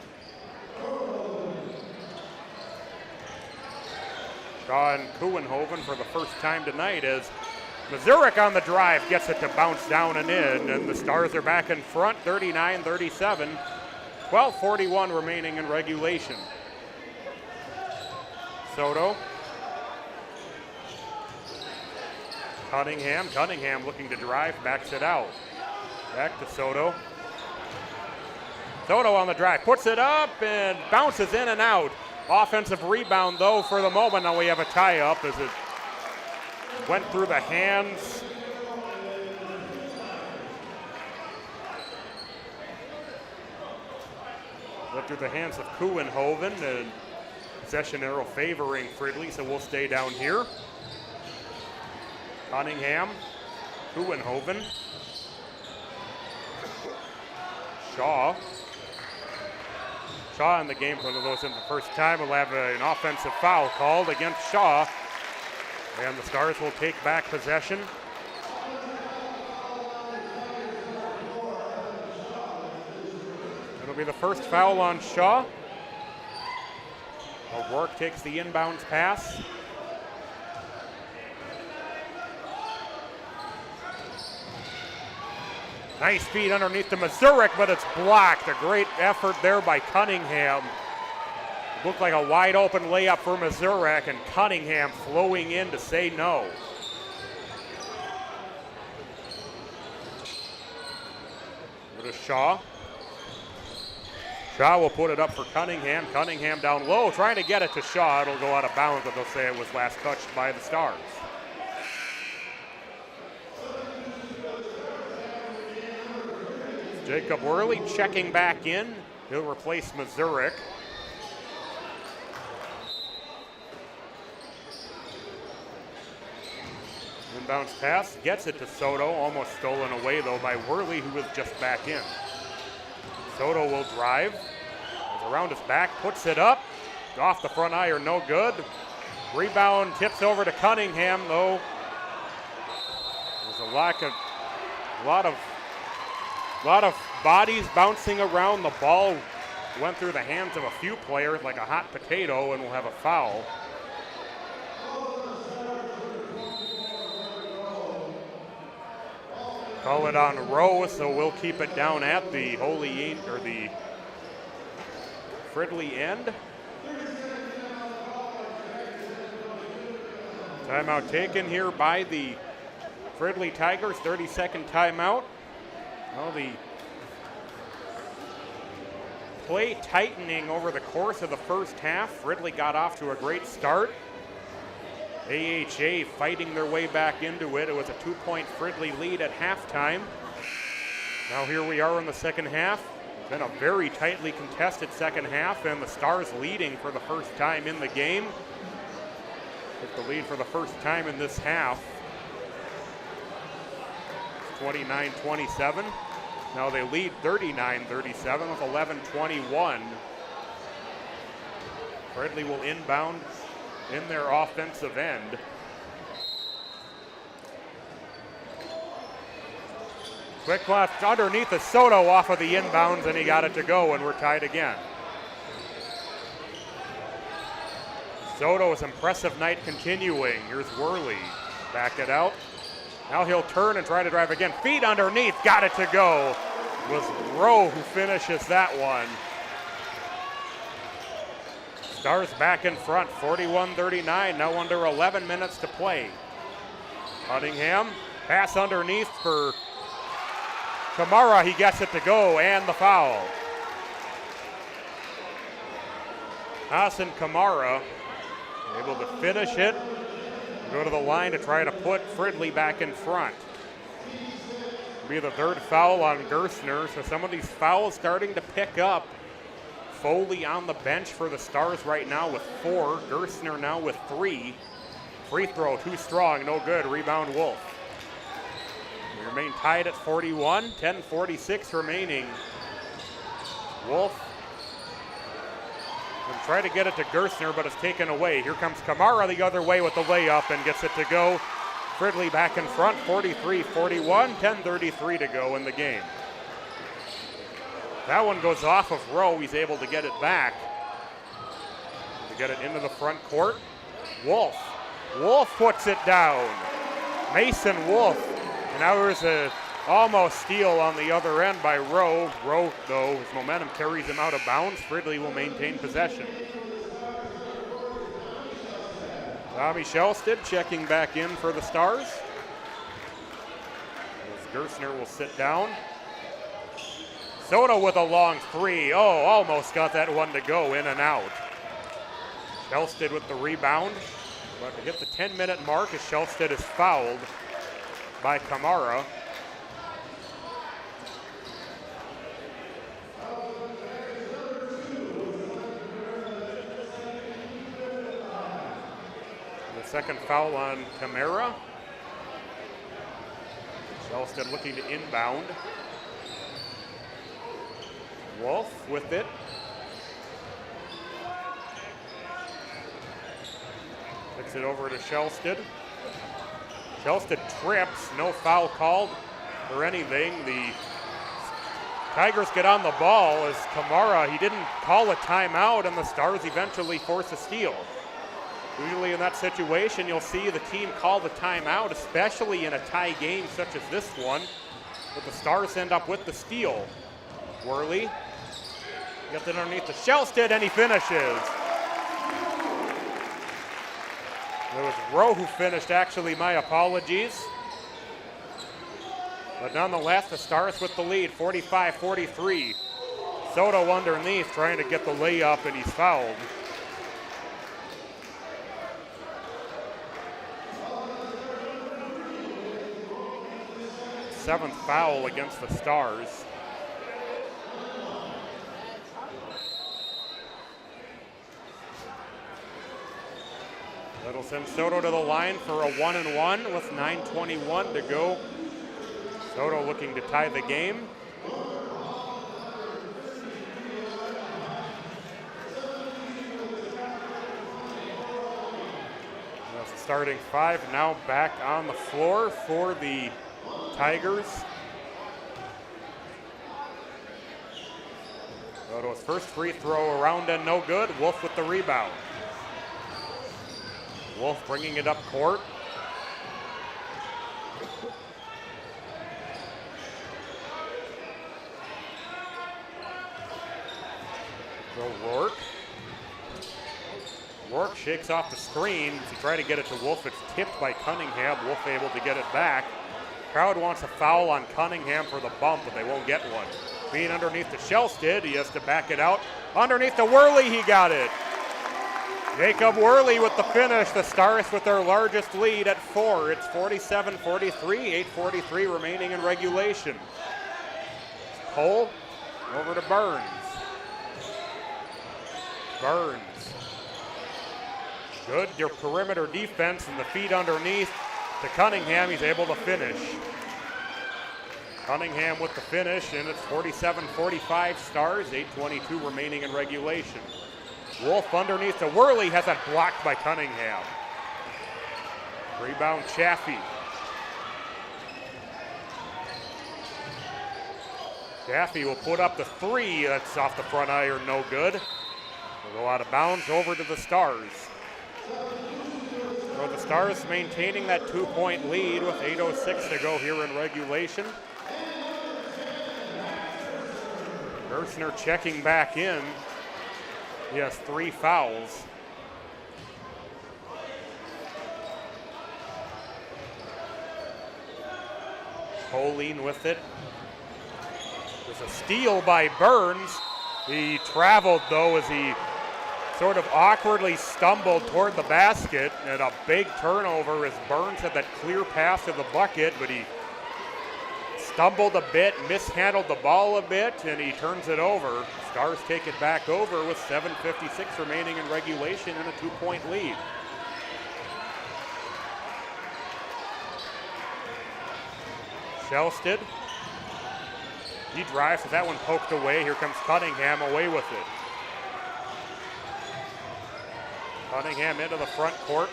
Shaw and Cohenhoven for the first time tonight as Mazurek on the drive gets it to bounce down and in, and the Stars are back in front, 39-37. 12:41 remaining in regulation. Soto. Cunningham looking to drive, backs it out. Back to Soto. Soto on the drive, puts it up and bounces in and out. Offensive rebound though for the moment. Now we have a tie-up as it went through the hands. Went through the hands of Cohenhoven, and possession arrow favoring Fridley, so we'll stay down here. Cunningham, Hohenhoven, Shaw. Shaw in the game for those in the first time will have an offensive foul called against Shaw. And the Stars will take back possession. It'll be the first foul on Shaw. O'Rourke takes the inbounds pass. Nice feed underneath to Mazurek, but it's blocked. A great effort there by Cunningham. It looked like a wide open layup for Mazurek, and Cunningham flowing in to say no. Go to Shaw. Shaw will put it up for Cunningham. Cunningham down low, trying to get it to Shaw. It'll go out of bounds, but they'll say it was last touched by the Stars. Jacob Worley checking back in. He'll replace Mazurek. Inbounds pass, gets it to Soto, almost stolen away though by Worley, who was just back in. Soto will drive, goes around his back, puts it up, off the front iron, no good. Rebound tips over to Cunningham though. There's a lot of bodies bouncing around. The ball went through the hands of a few players like a hot potato, and we'll have a foul. Call it on Rowe, so we'll keep it down at the the Fridley end. Timeout taken here by the Fridley Tigers, 30-second timeout. Well, the play tightening over the course of the first half. Fridley got off to a great start. AHA fighting their way back into it. It was a 2-point Fridley lead at halftime. Now here we are in the second half. It's been a very tightly contested second half, and the Stars leading for the first time in the game. Took the lead for the first time in this half. 29-27. Now they lead 39-37 with 11:21. Fridley will inbound in their offensive end. Quick left underneath the Soto off of the inbounds, and he got it to go, and we're tied again. Soto's impressive night continuing. Here's Worley, back it out. Now he'll turn and try to drive again. Feet underneath, got it to go. It was Rowe who finishes that one. Stars back in front, 41-39, now under 11 minutes to play. Cunningham, pass underneath for Kamara, he gets it to go, and the foul. Hassan Kamara able to finish it. Go to the line to try to put Fridley back in front. Be the third foul on Gerstner, so some of these fouls starting to pick up. Foley on the bench for the Stars right now with 4. Gerstner now with 3. Free throw too strong, no good. Rebound Wolf. We remain tied at 41, 10:46 remaining. Wolf will try to get it to Gerstner, but it's taken away. Here comes Kamara the other way with the layup and gets it to go. Fridley back in front, 43-41, 10:33 to go in the game. That one goes off of Rowe. He's able to get it back. To get it into the front court. Wolf. Wolf puts it down. Mason Wolf. And now there's a almost steal on the other end by Rowe. Rowe, though, his momentum carries him out of bounds. Fridley will maintain possession. Tommy Shelsted checking back in for the Stars. As Gerstner will sit down. Soto with a long 3. Oh, almost got that one to go, in and out. Shelsted with the rebound. About to hit the 10-minute mark as Shelsted is fouled by Kamara. The second foul on Camara. Shelsted looking to inbound. Wolf with it. Kicks it over to Shelsted. Shelsted trips, no foul called or anything. The Tigers get on the ball as Kamara, he didn't call a timeout, and the Stars eventually force a steal. Usually in that situation, you'll see the team call the timeout, especially in a tie game such as this one, but the Stars end up with the steal. Worley gets it underneath the Shelsted, and he finishes. It was Rowe who finished, actually, my apologies. But nonetheless, the Stars with the lead, 45-43. Soto underneath trying to get the layup, and he's fouled. Seventh foul against the Stars. That'll send Soto to the line for a 1-and-1 with 9:21 to go. Soto looking to tie the game. That's the starting five now back on the floor for the Tigers. Soto's first free throw around and no good. Wolf with the rebound. Wolf bringing it up court. Rourke. Rourke shakes off the screen to try to get it to Wolf. It's tipped by Cunningham. Wolf able to get it back. Crowd wants a foul on Cunningham for the bump, but they won't get one. Being underneath the Shelsted, he has to back it out. Underneath the Worley, he got it. Jacob Worley with the finish. The Stars with their largest lead at 4. It's 47-43, 8:43 remaining in regulation. Cole over to Burns. Burns. Good, your perimeter defense and the feet underneath to Cunningham. He's able to finish. Cunningham with the finish, and it's 47-45 Stars, 8:22 remaining in regulation. Wolf underneath to Worley, has that blocked by Cunningham. Rebound Chaffee. Chaffee will put up the three. That's off the front iron, no good. Will go out of bounds over to the Stars. So the Stars maintaining that 2-point lead with 8:06 to go here in regulation. Gerstner checking back in. He has 3 fouls. Colleen with it. There's a steal by Burns. He traveled though as he sort of awkwardly stumbled toward the basket, and a big turnover as Burns had that clear pass to the bucket, but he stumbled a bit, mishandled the ball a bit, and he turns it over. Stars take it back over with 7:56 remaining in regulation and a 2-point lead. Shelsted. He drives, but that one poked away. Here comes Cunningham away with it. Cunningham into the front court.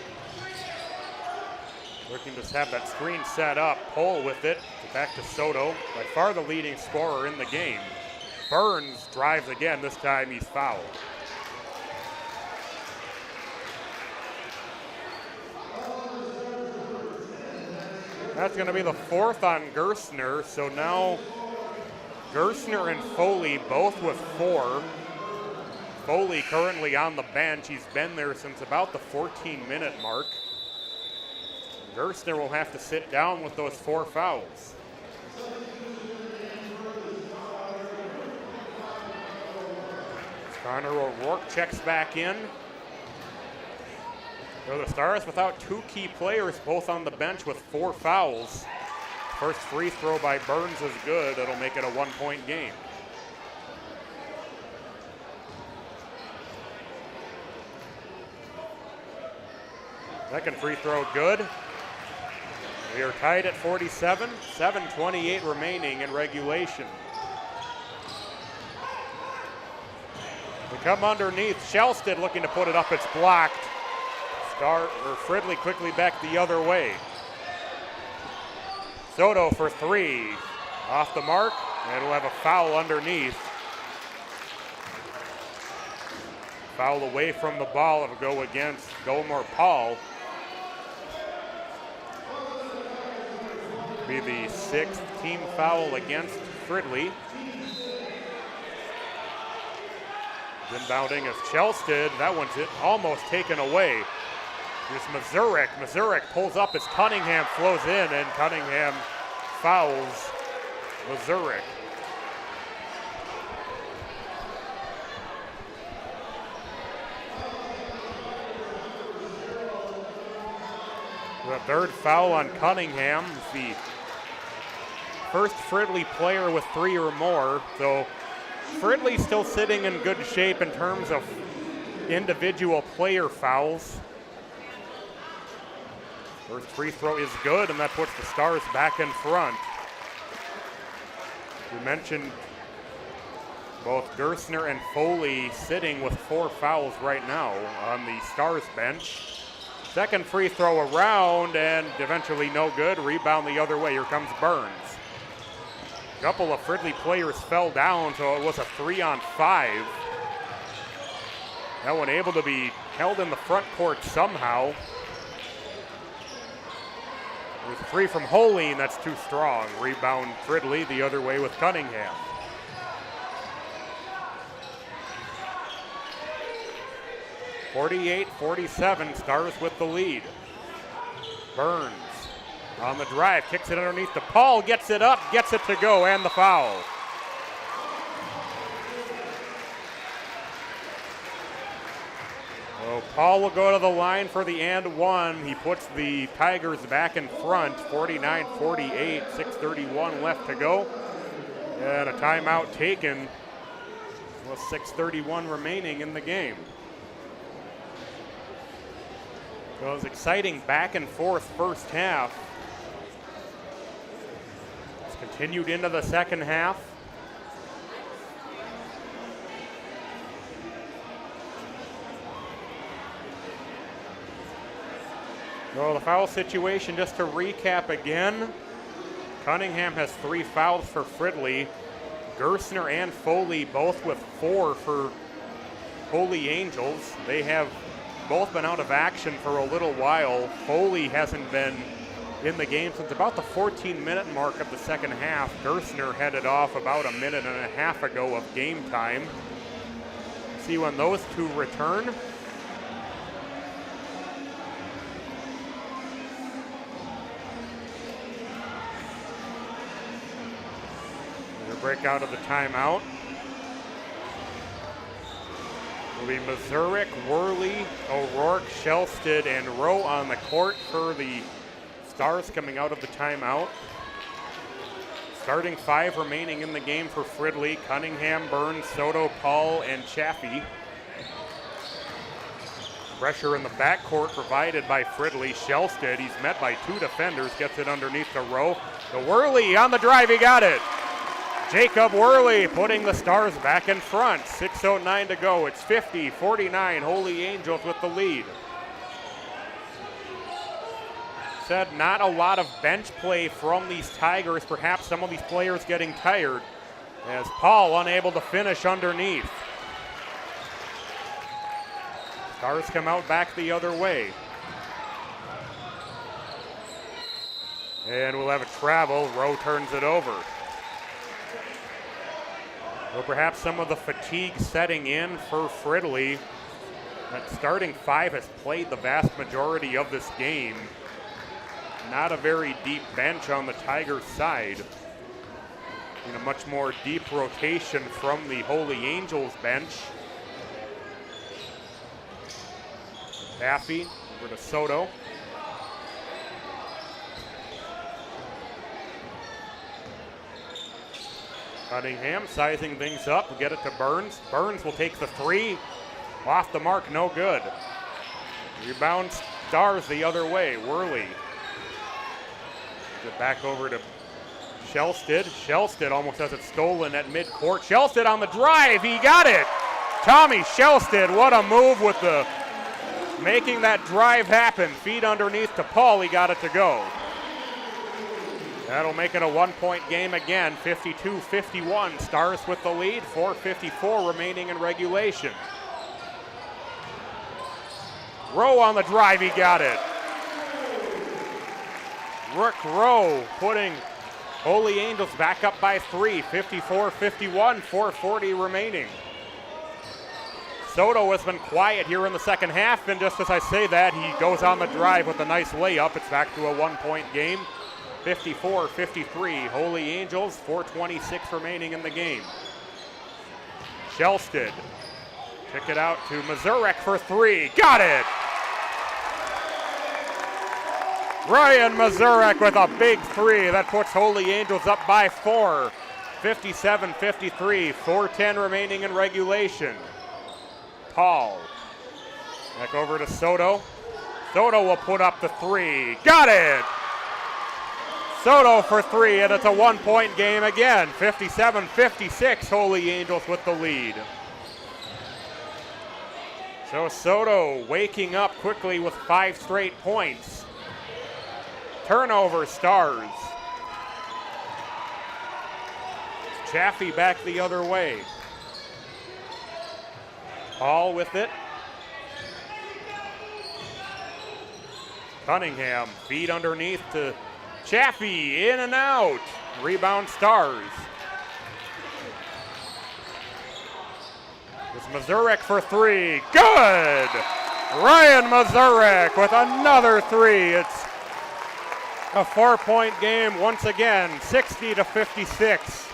Looking to have that screen set up. Pohl with it. Back to Soto. By far the leading scorer in the game. Burns drives again. This time he's fouled. That's going to be the 4th on Gerstner. So now Gerstner and Foley both with 4. Foley currently on the bench. He's been there since about the 14-minute mark. Gerstner will have to sit down with those 4 fouls. Connor O'Rourke checks back in. So the Stars without 2 key players, both on the bench with 4 fouls. First free throw by Burns is good. It'll make it a 1-point game. Second free throw good. We are tied at 47, 7:28 remaining in regulation. They come underneath. Shelsted looking to put it up. It's blocked. Fridley quickly back the other way. Soto for three. Off the mark, and we'll have a foul underneath. Foul away from the ball. It'll go against Gomer Paul. Be the sixth team foul against Fridley. Inbounding is Shelsted. That one's almost taken away. Here's Mazurek. Mazurek pulls up as Cunningham flows in, and Cunningham fouls Mazurek. The third foul on Cunningham. The first Fridley player with 3 or more. So Fridley still sitting in good shape in terms of individual player fouls. First free throw is good, and that puts the Stars back in front. We mentioned both Gerstner and Foley sitting with 4 fouls right now on the Stars bench. Second free throw around, and eventually no good. Rebound the other way. Here comes Burns. A couple of Fridley players fell down, so it was a 3-on-5. That one able to be held in the front court somehow. With 3 from Holine, that's too strong. Rebound Fridley the other way with Cunningham. (48-47), Stars with the lead. Burns on the drive, kicks it underneath to Paul, gets it up, gets it to go, and the foul. So Paul will go to the line for the and one. He puts the Tigers back in front, 49-48, 6:31 left to go. And a timeout taken with 6:31 remaining in the game. So it was exciting back and forth first half. It's continued into the second half. Well, the foul situation, just to recap again, Cunningham has 3 fouls for Fridley. Gerstner and Foley both with 4 for Holy Angels. They have both been out of action for a little while. Foley hasn't been in the game since about the 14-minute mark of the second half. Gerstner headed off about a minute and a half ago of game time. See when those two return. Break out of the timeout. Will be Mazurek, Worley, O'Rourke, Shelsted, and Rowe on the court for the Stars coming out of the timeout. Starting 5 remaining in the game for Fridley: Cunningham, Burns, Soto, Paul, and Chaffee. Pressure in the backcourt provided by Fridley. Shelsted, he's met by 2 defenders, gets it underneath to Rowe. To Worley on the drive, he got it. Jacob Worley putting the Stars back in front. 6:09 to go. It's 50-49. Holy Angels with the lead. Said not a lot of bench play from these Tigers. Perhaps some of these players getting tired, as Paul unable to finish underneath. Stars come out back the other way. And we'll have a travel. Rowe turns it over. Well, perhaps some of the fatigue setting in for Fridley. That starting 5 has played the vast majority of this game. Not a very deep bench on the Tigers' side. And a much more deep rotation from the Holy Angels bench. Chaffee over to Soto. Cunningham sizing things up. We'll get it to Burns. Burns will take the 3. Off the mark, no good. Rebound Stars the other way. Worley. Get back over to Shelsted. Shelsted almost has it stolen at midcourt. Shelsted on the drive. He got it. Tommy Shelsted, what a move with the making that drive happen. Feet underneath to Paul. He got it to go. That'll make it a 1-point game again. 52-51. Stars with the lead. 4:54 remaining in regulation. Rowe on the drive. He got it. Rick Rowe putting Holy Angels back up by 3. 54-51. 4:40 remaining. Soto has been quiet here in the second half, and just as I say that, he goes on the drive with a nice layup. It's back to a 1-point game. 54-53, Holy Angels, 4:26 remaining in the game. Shelsted, kick it out to Mazurek for 3, got it! Ryan Mazurek with a big 3, that puts Holy Angels up by 4. 57-53, 4:10 remaining in regulation. Paul, back over to Soto. Soto will put up the 3, got it! Soto for 3, and it's a 1-point game again. 57-56, Holy Angels with the lead. So Soto waking up quickly with 5 straight points. Turnover, Stars. Chaffee back the other way. Paul with it. Cunningham, feet underneath to Chaffee, in and out. Rebound, Stars. It's Mazurek for 3. Good! Ryan Mazurek with another 3. It's a 4-point game once again, 60-56.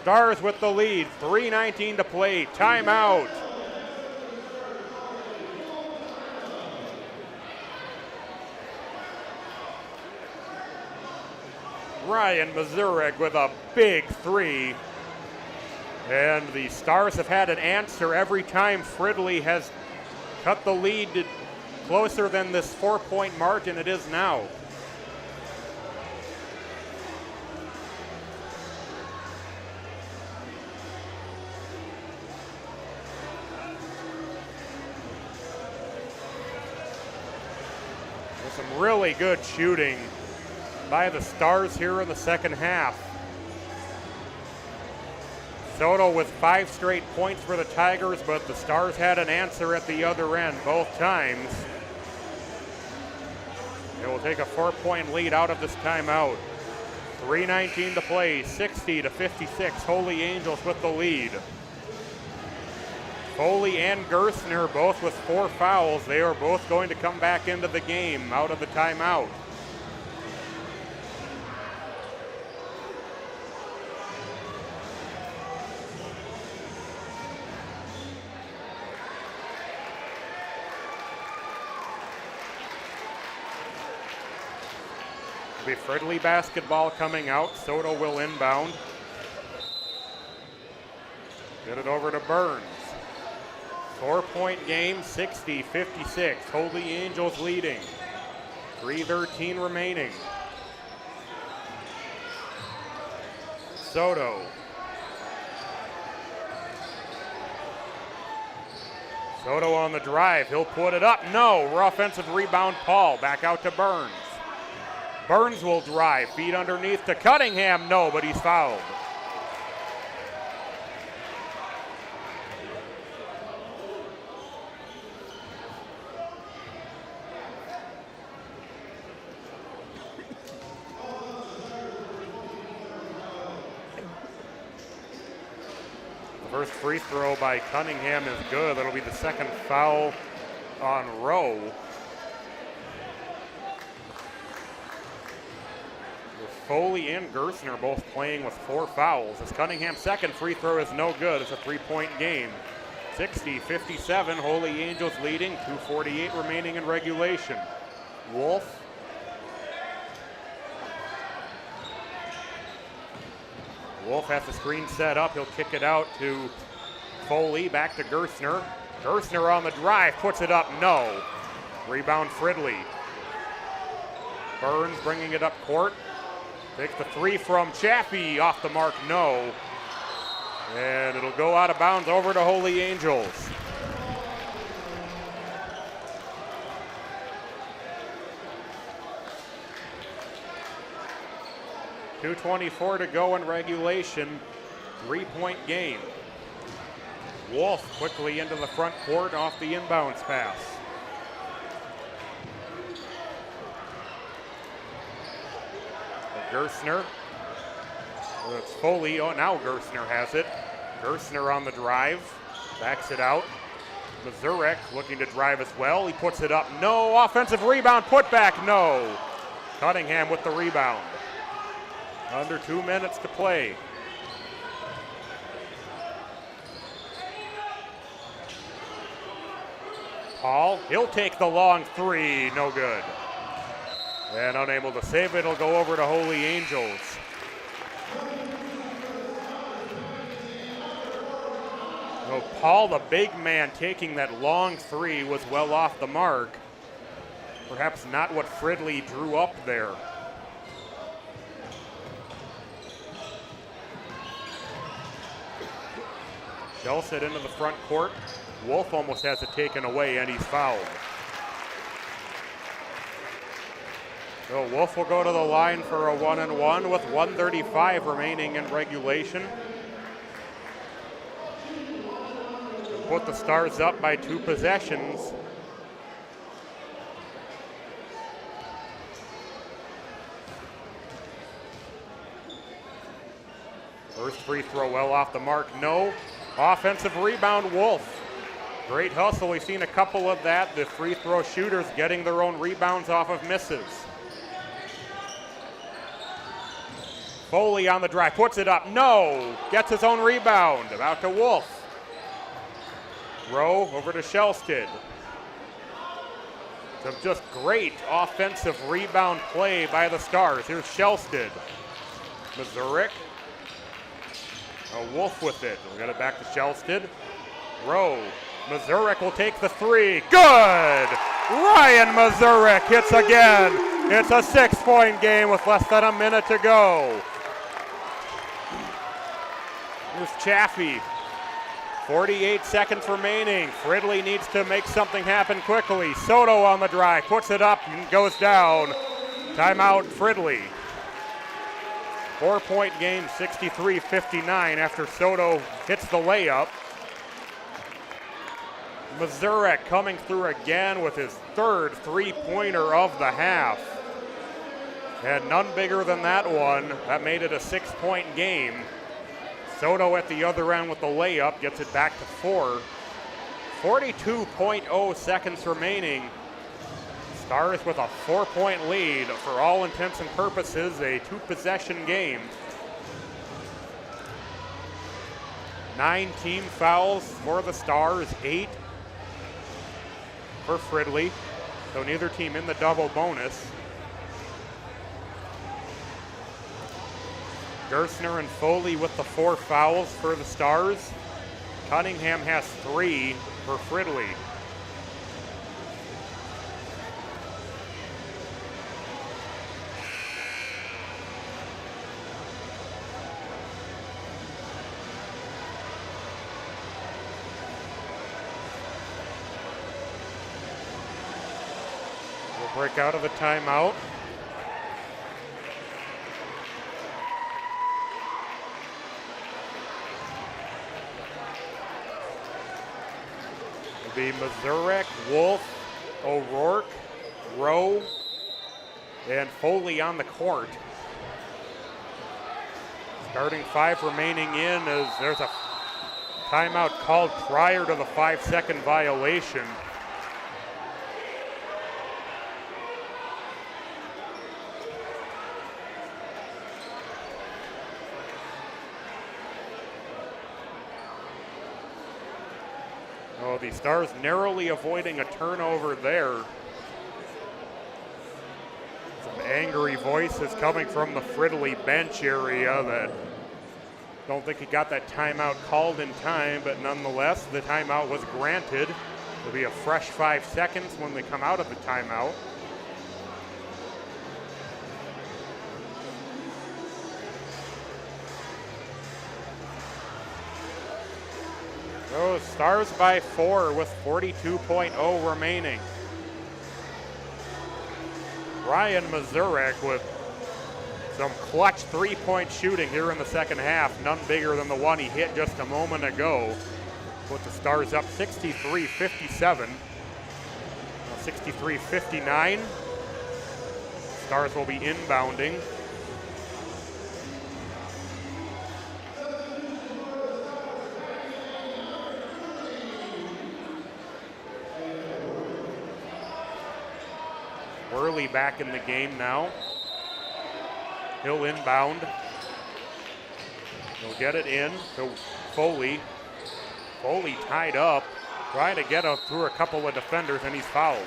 Stars with the lead, 3:19 to play, timeout. Ryan Mazurek with a big 3. And the Stars have had an answer every time Fridley has cut the lead to closer than this 4-point margin it is now. There's some really good shooting by the Stars here in the second half. Soto with 5 straight points for the Tigers, but the Stars had an answer at the other end both times. They will take a 4-point lead out of this timeout. 3:19 to play, 60-56. Holy Angels with the lead. Foley and Gerstner both with 4 fouls. They are both going to come back into the game out of the timeout. Be Fridley basketball coming out. Soto will inbound. Get it over to Burns. 4-point game, 60-56. Holy Angels leading. 3:13 remaining. Soto. Soto on the drive. He'll put it up. No. Offensive rebound, Paul. Back out to Burns. Burns will drive, feet underneath to Cunningham. No, but he's fouled. The first free throw by Cunningham is good. That'll be the second foul on Rowe. Foley and Gerstner both playing with 4 fouls. As Cunningham's second free throw is no good. It's a 3-point game. 60-57, Holy Angels leading. 2:48 remaining in regulation. Wolf. Wolf has the screen set up. He'll kick it out to Foley. Back to Gerstner. Gerstner on the drive, puts it up, no. Rebound Fridley. Burns bringing it up court. Takes the three from Chaffee, off the mark, no. And it'll go out of bounds over to Holy Angels. .224 to go in regulation, 3-point game. Wolf quickly into the front court off the inbounds pass. Gerstner. Well, it's Foley. Oh, now Gerstner has it. Gerstner on the drive. Backs it out. Mazurek looking to drive as well. He puts it up. No. Offensive rebound. Put back. No. Cunningham with the rebound. Under 2 minutes to play. Paul, he'll take the long three. No good. And unable to save it, it'll go over to Holy Angels. So Paul, the big man, taking that long three was well off the mark. Perhaps not what Fridley drew up there. Shelsted into the front court. Wolf almost has it taken away, and he's fouled. So Wolf will go to the line for a 1-and-1 with 1:35 remaining in regulation. To put the Stars up by 2 possessions. First free throw well off the mark, no. Offensive rebound, Wolf. Great hustle, we've seen a couple of that. The free throw shooters getting their own rebounds off of misses. Foley on the drive, puts it up, no. Gets his own rebound, out to Wolf. Rowe over to Shelsted. Some just great offensive rebound play by the Stars. Here's Shelsted. Mazurek. Wolf with it. We'll get it back to Shelsted. Rowe. Mazurek will take the three. Good! Ryan Mazurek hits again. It's a 6-point game with less than a minute to go. Here's Chaffee. 48 seconds remaining. Fridley needs to make something happen quickly. Soto on the drive, puts it up and goes down. Timeout, Fridley. 4-point game, 63-59 after Soto hits the layup. Mazurek coming through again with his third three-pointer of the half. And none bigger than that one. That made it a 6-point game. Soto at the other end with the layup gets it back to 4. 42.0 seconds remaining. Stars with a 4-point lead. For all intents and purposes, a 2-possession game. 9 team fouls for the Stars, 8 for Fridley. So neither team in the double bonus. Gerstner and Foley with the 4 fouls for the Stars. Cunningham has 3 for Fridley. We'll break out of the timeout. Be Mazurek, Wolf, O'Rourke, Rowe, and Foley on the court. Starting 5 remaining in as there's a timeout called prior to the 5-second violation. Oh, the Stars narrowly avoiding a turnover there. Some angry voices coming from the Fridley bench area that Don't think he got that timeout called in time, but nonetheless, the timeout was granted. It'll be a fresh 5 seconds when they come out of the timeout. So Stars by 4 with 42.0 remaining. Ryan Mazurek with some clutch three-point shooting here in the second half, none bigger than the one he hit just a moment ago. Put the Stars up 63-57, 63-59. Stars will be inbounding. Worley back in the game now. He'll inbound. He'll get it in to Foley. Foley tied up, trying to get through a couple of defenders, and he's fouled.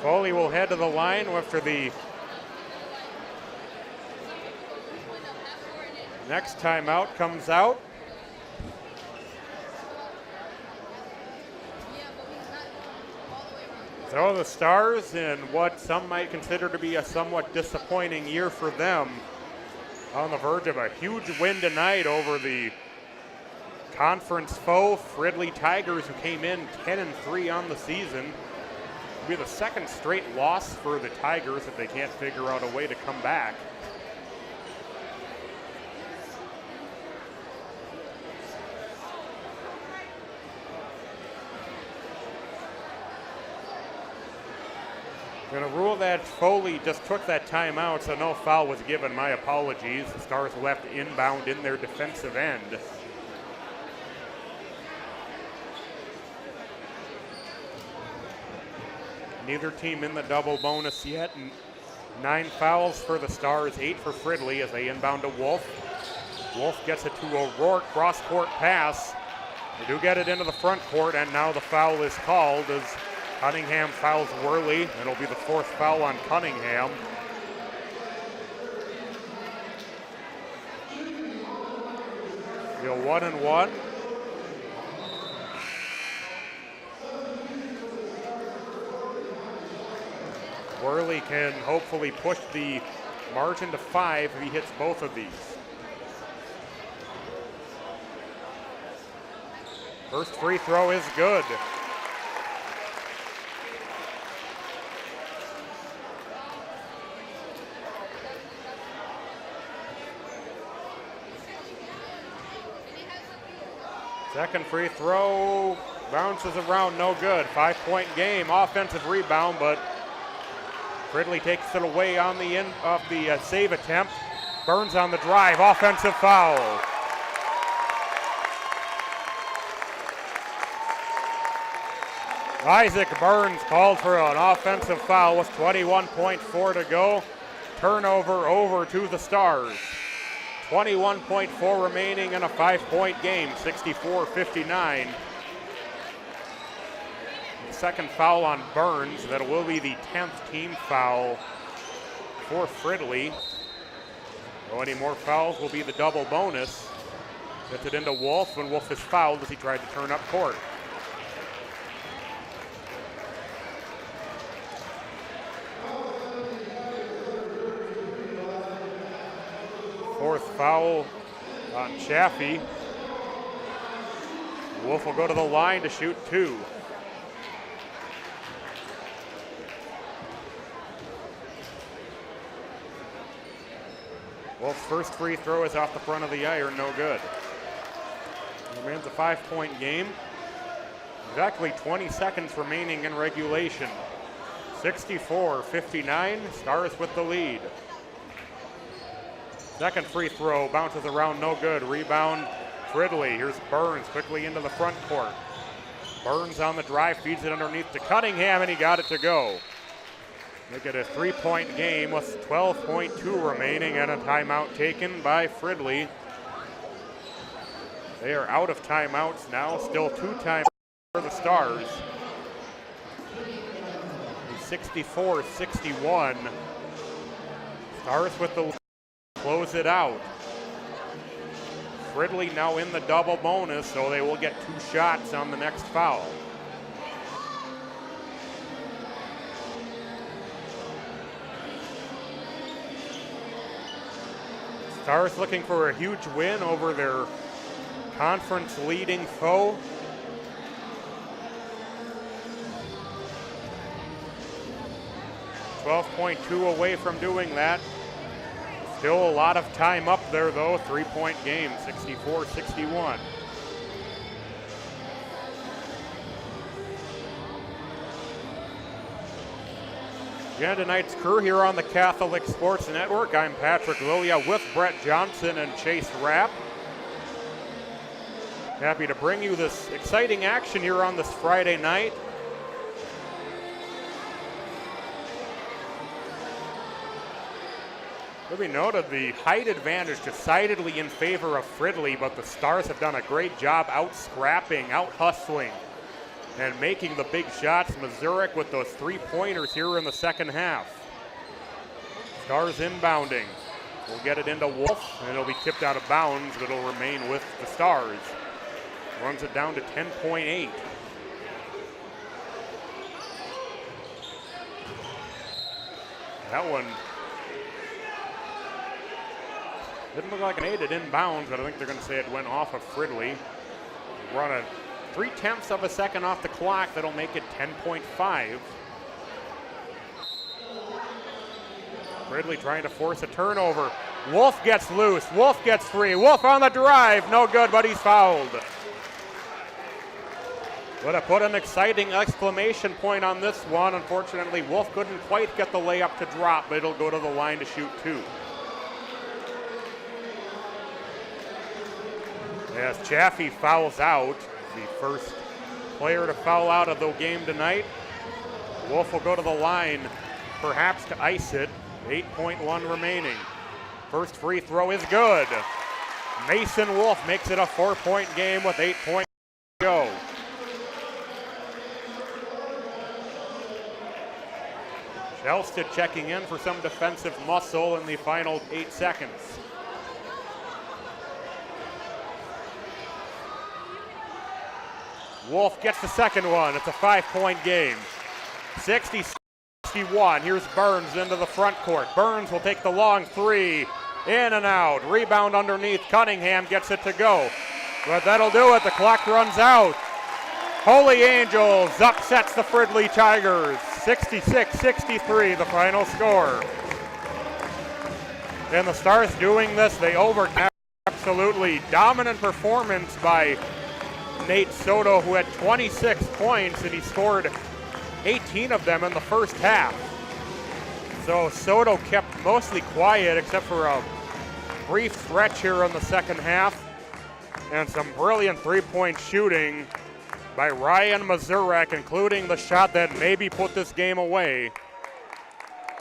Foley will head to the line after the next timeout comes out. So the Stars, in what some might consider to be a somewhat disappointing year for them, on the verge of a huge win tonight over the conference foe, Fridley Tigers, who came in 10-3 on the season. It'll be the second straight loss for the Tigers if they can't figure out a way to come back. Going to rule that Foley just took that timeout, so no foul was given. My apologies. The Stars left inbound in their defensive end. Neither team in the double bonus yet. 9 fouls for the Stars, 8 for Fridley as they inbound to Wolf. Wolf gets it to O'Rourke, cross-court pass. They do get it into the front court, and now the foul is called as Cunningham fouls Worley. It'll be the 4th foul on Cunningham. Go 1-1. Worley can hopefully push the margin to 5 if he hits both of these. First free throw is good. Second free throw bounces around, no good. 5-point game, offensive rebound, but Fridley takes it away on the end of the save attempt. Burns on the drive, offensive foul. Isaac Burns called for an offensive foul with 21.4 to go. Turnover over to the Stars. 21.4 remaining in a 5-point game, 64-59. Second foul on Burns. That will be the 10th team foul for Fridley. So any more fouls will be the double bonus. Gets it into Wolf, and Wolf is fouled as he tried to turn up court. Fourth foul on Chaffee. Wolf will go to the line to shoot 2. Wolf's first free throw is off the front of the iron, no good. It remains a 5-point game. Exactly 20 seconds remaining in regulation. 64-59, Stars with the lead. Second free throw bounces around, no good. Rebound, Fridley. Here's Burns quickly into the front court. Burns on the drive, feeds it underneath to Cunningham, and he got it to go. Make it a 3-point game with 12.2 remaining and a timeout taken by Fridley. They are out of timeouts now, still 2 timeouts for the Stars. 64-61. Stars with the close it out. Fridley now in the double bonus, so they will get 2 shots on the next foul. Stars looking for a huge win over their conference leading foe. .2 away from doing that. Still a lot of time up there though, 3-point game, 64-61. Again, tonight's crew here on the Catholic Sports Network. I'm Patrick Lilia with Brett Johnson and Chase Rapp. Happy to bring you this exciting action here on this Friday night. Let me note that the height advantage decidedly in favor of Fridley, but the Stars have done a great job out-scrapping, out-hustling, and making the big shots. Mazurek with those 3-pointers here in the second half. Stars inbounding. We'll get it into Wolf, and it'll be tipped out of bounds, but it'll remain with the Stars. Runs it down to 10.8. That one didn't look like an 8 at inbounds, but I think they're going to say it went off of Fridley. We're on a 0.3 of a second off the clock. That'll make it 10.5. Fridley trying to force a turnover. Wolf gets loose. Wolf gets free. Wolf on the drive. No good, but he's fouled. Would have put an exciting exclamation point on this one. Unfortunately, Wolf couldn't quite get the layup to drop, but it'll go to the line to shoot 2. As Chaffee fouls out, the first player to foul out of the game tonight. Wolf will go to the line, perhaps to ice it. 8.1 remaining. First free throw is good. Mason Wolf makes it a 4-point game with 8 points to go. Shelsted checking in for some defensive muscle in the final 8 seconds. Wolf gets the second one. It's a 5-point game. 60-61. Here's Burns into the front court. Burns will take the long 3. In and out. Rebound underneath. Cunningham gets it to go. But that'll do it. The clock runs out. Holy Angels upsets the Fridley Tigers. 66-63, the final score. And the Stars doing this, they overcame. Absolutely dominant performance by Nate Soto, who had 26 points, and he scored 18 of them in the first half. So Soto kept mostly quiet except for a brief stretch here in the second half. And some brilliant 3-point shooting by Ryan Mazurek, including the shot that maybe put this game away.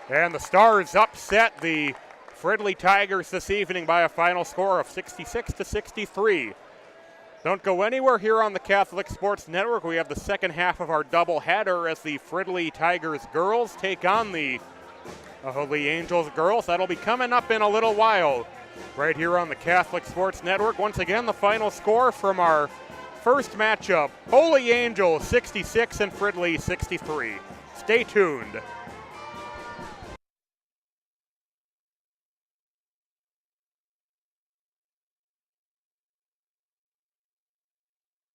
And the Stars upset the Fridley Tigers this evening by a final score of 66-63. Don't go anywhere here on the Catholic Sports Network. We have the second half of our doubleheader as the Fridley Tigers girls take on the Holy Angels girls. That'll be coming up in a little while right here on the Catholic Sports Network. Once again, the final score from our first matchup, Holy Angels 66 and Fridley 63. Stay tuned.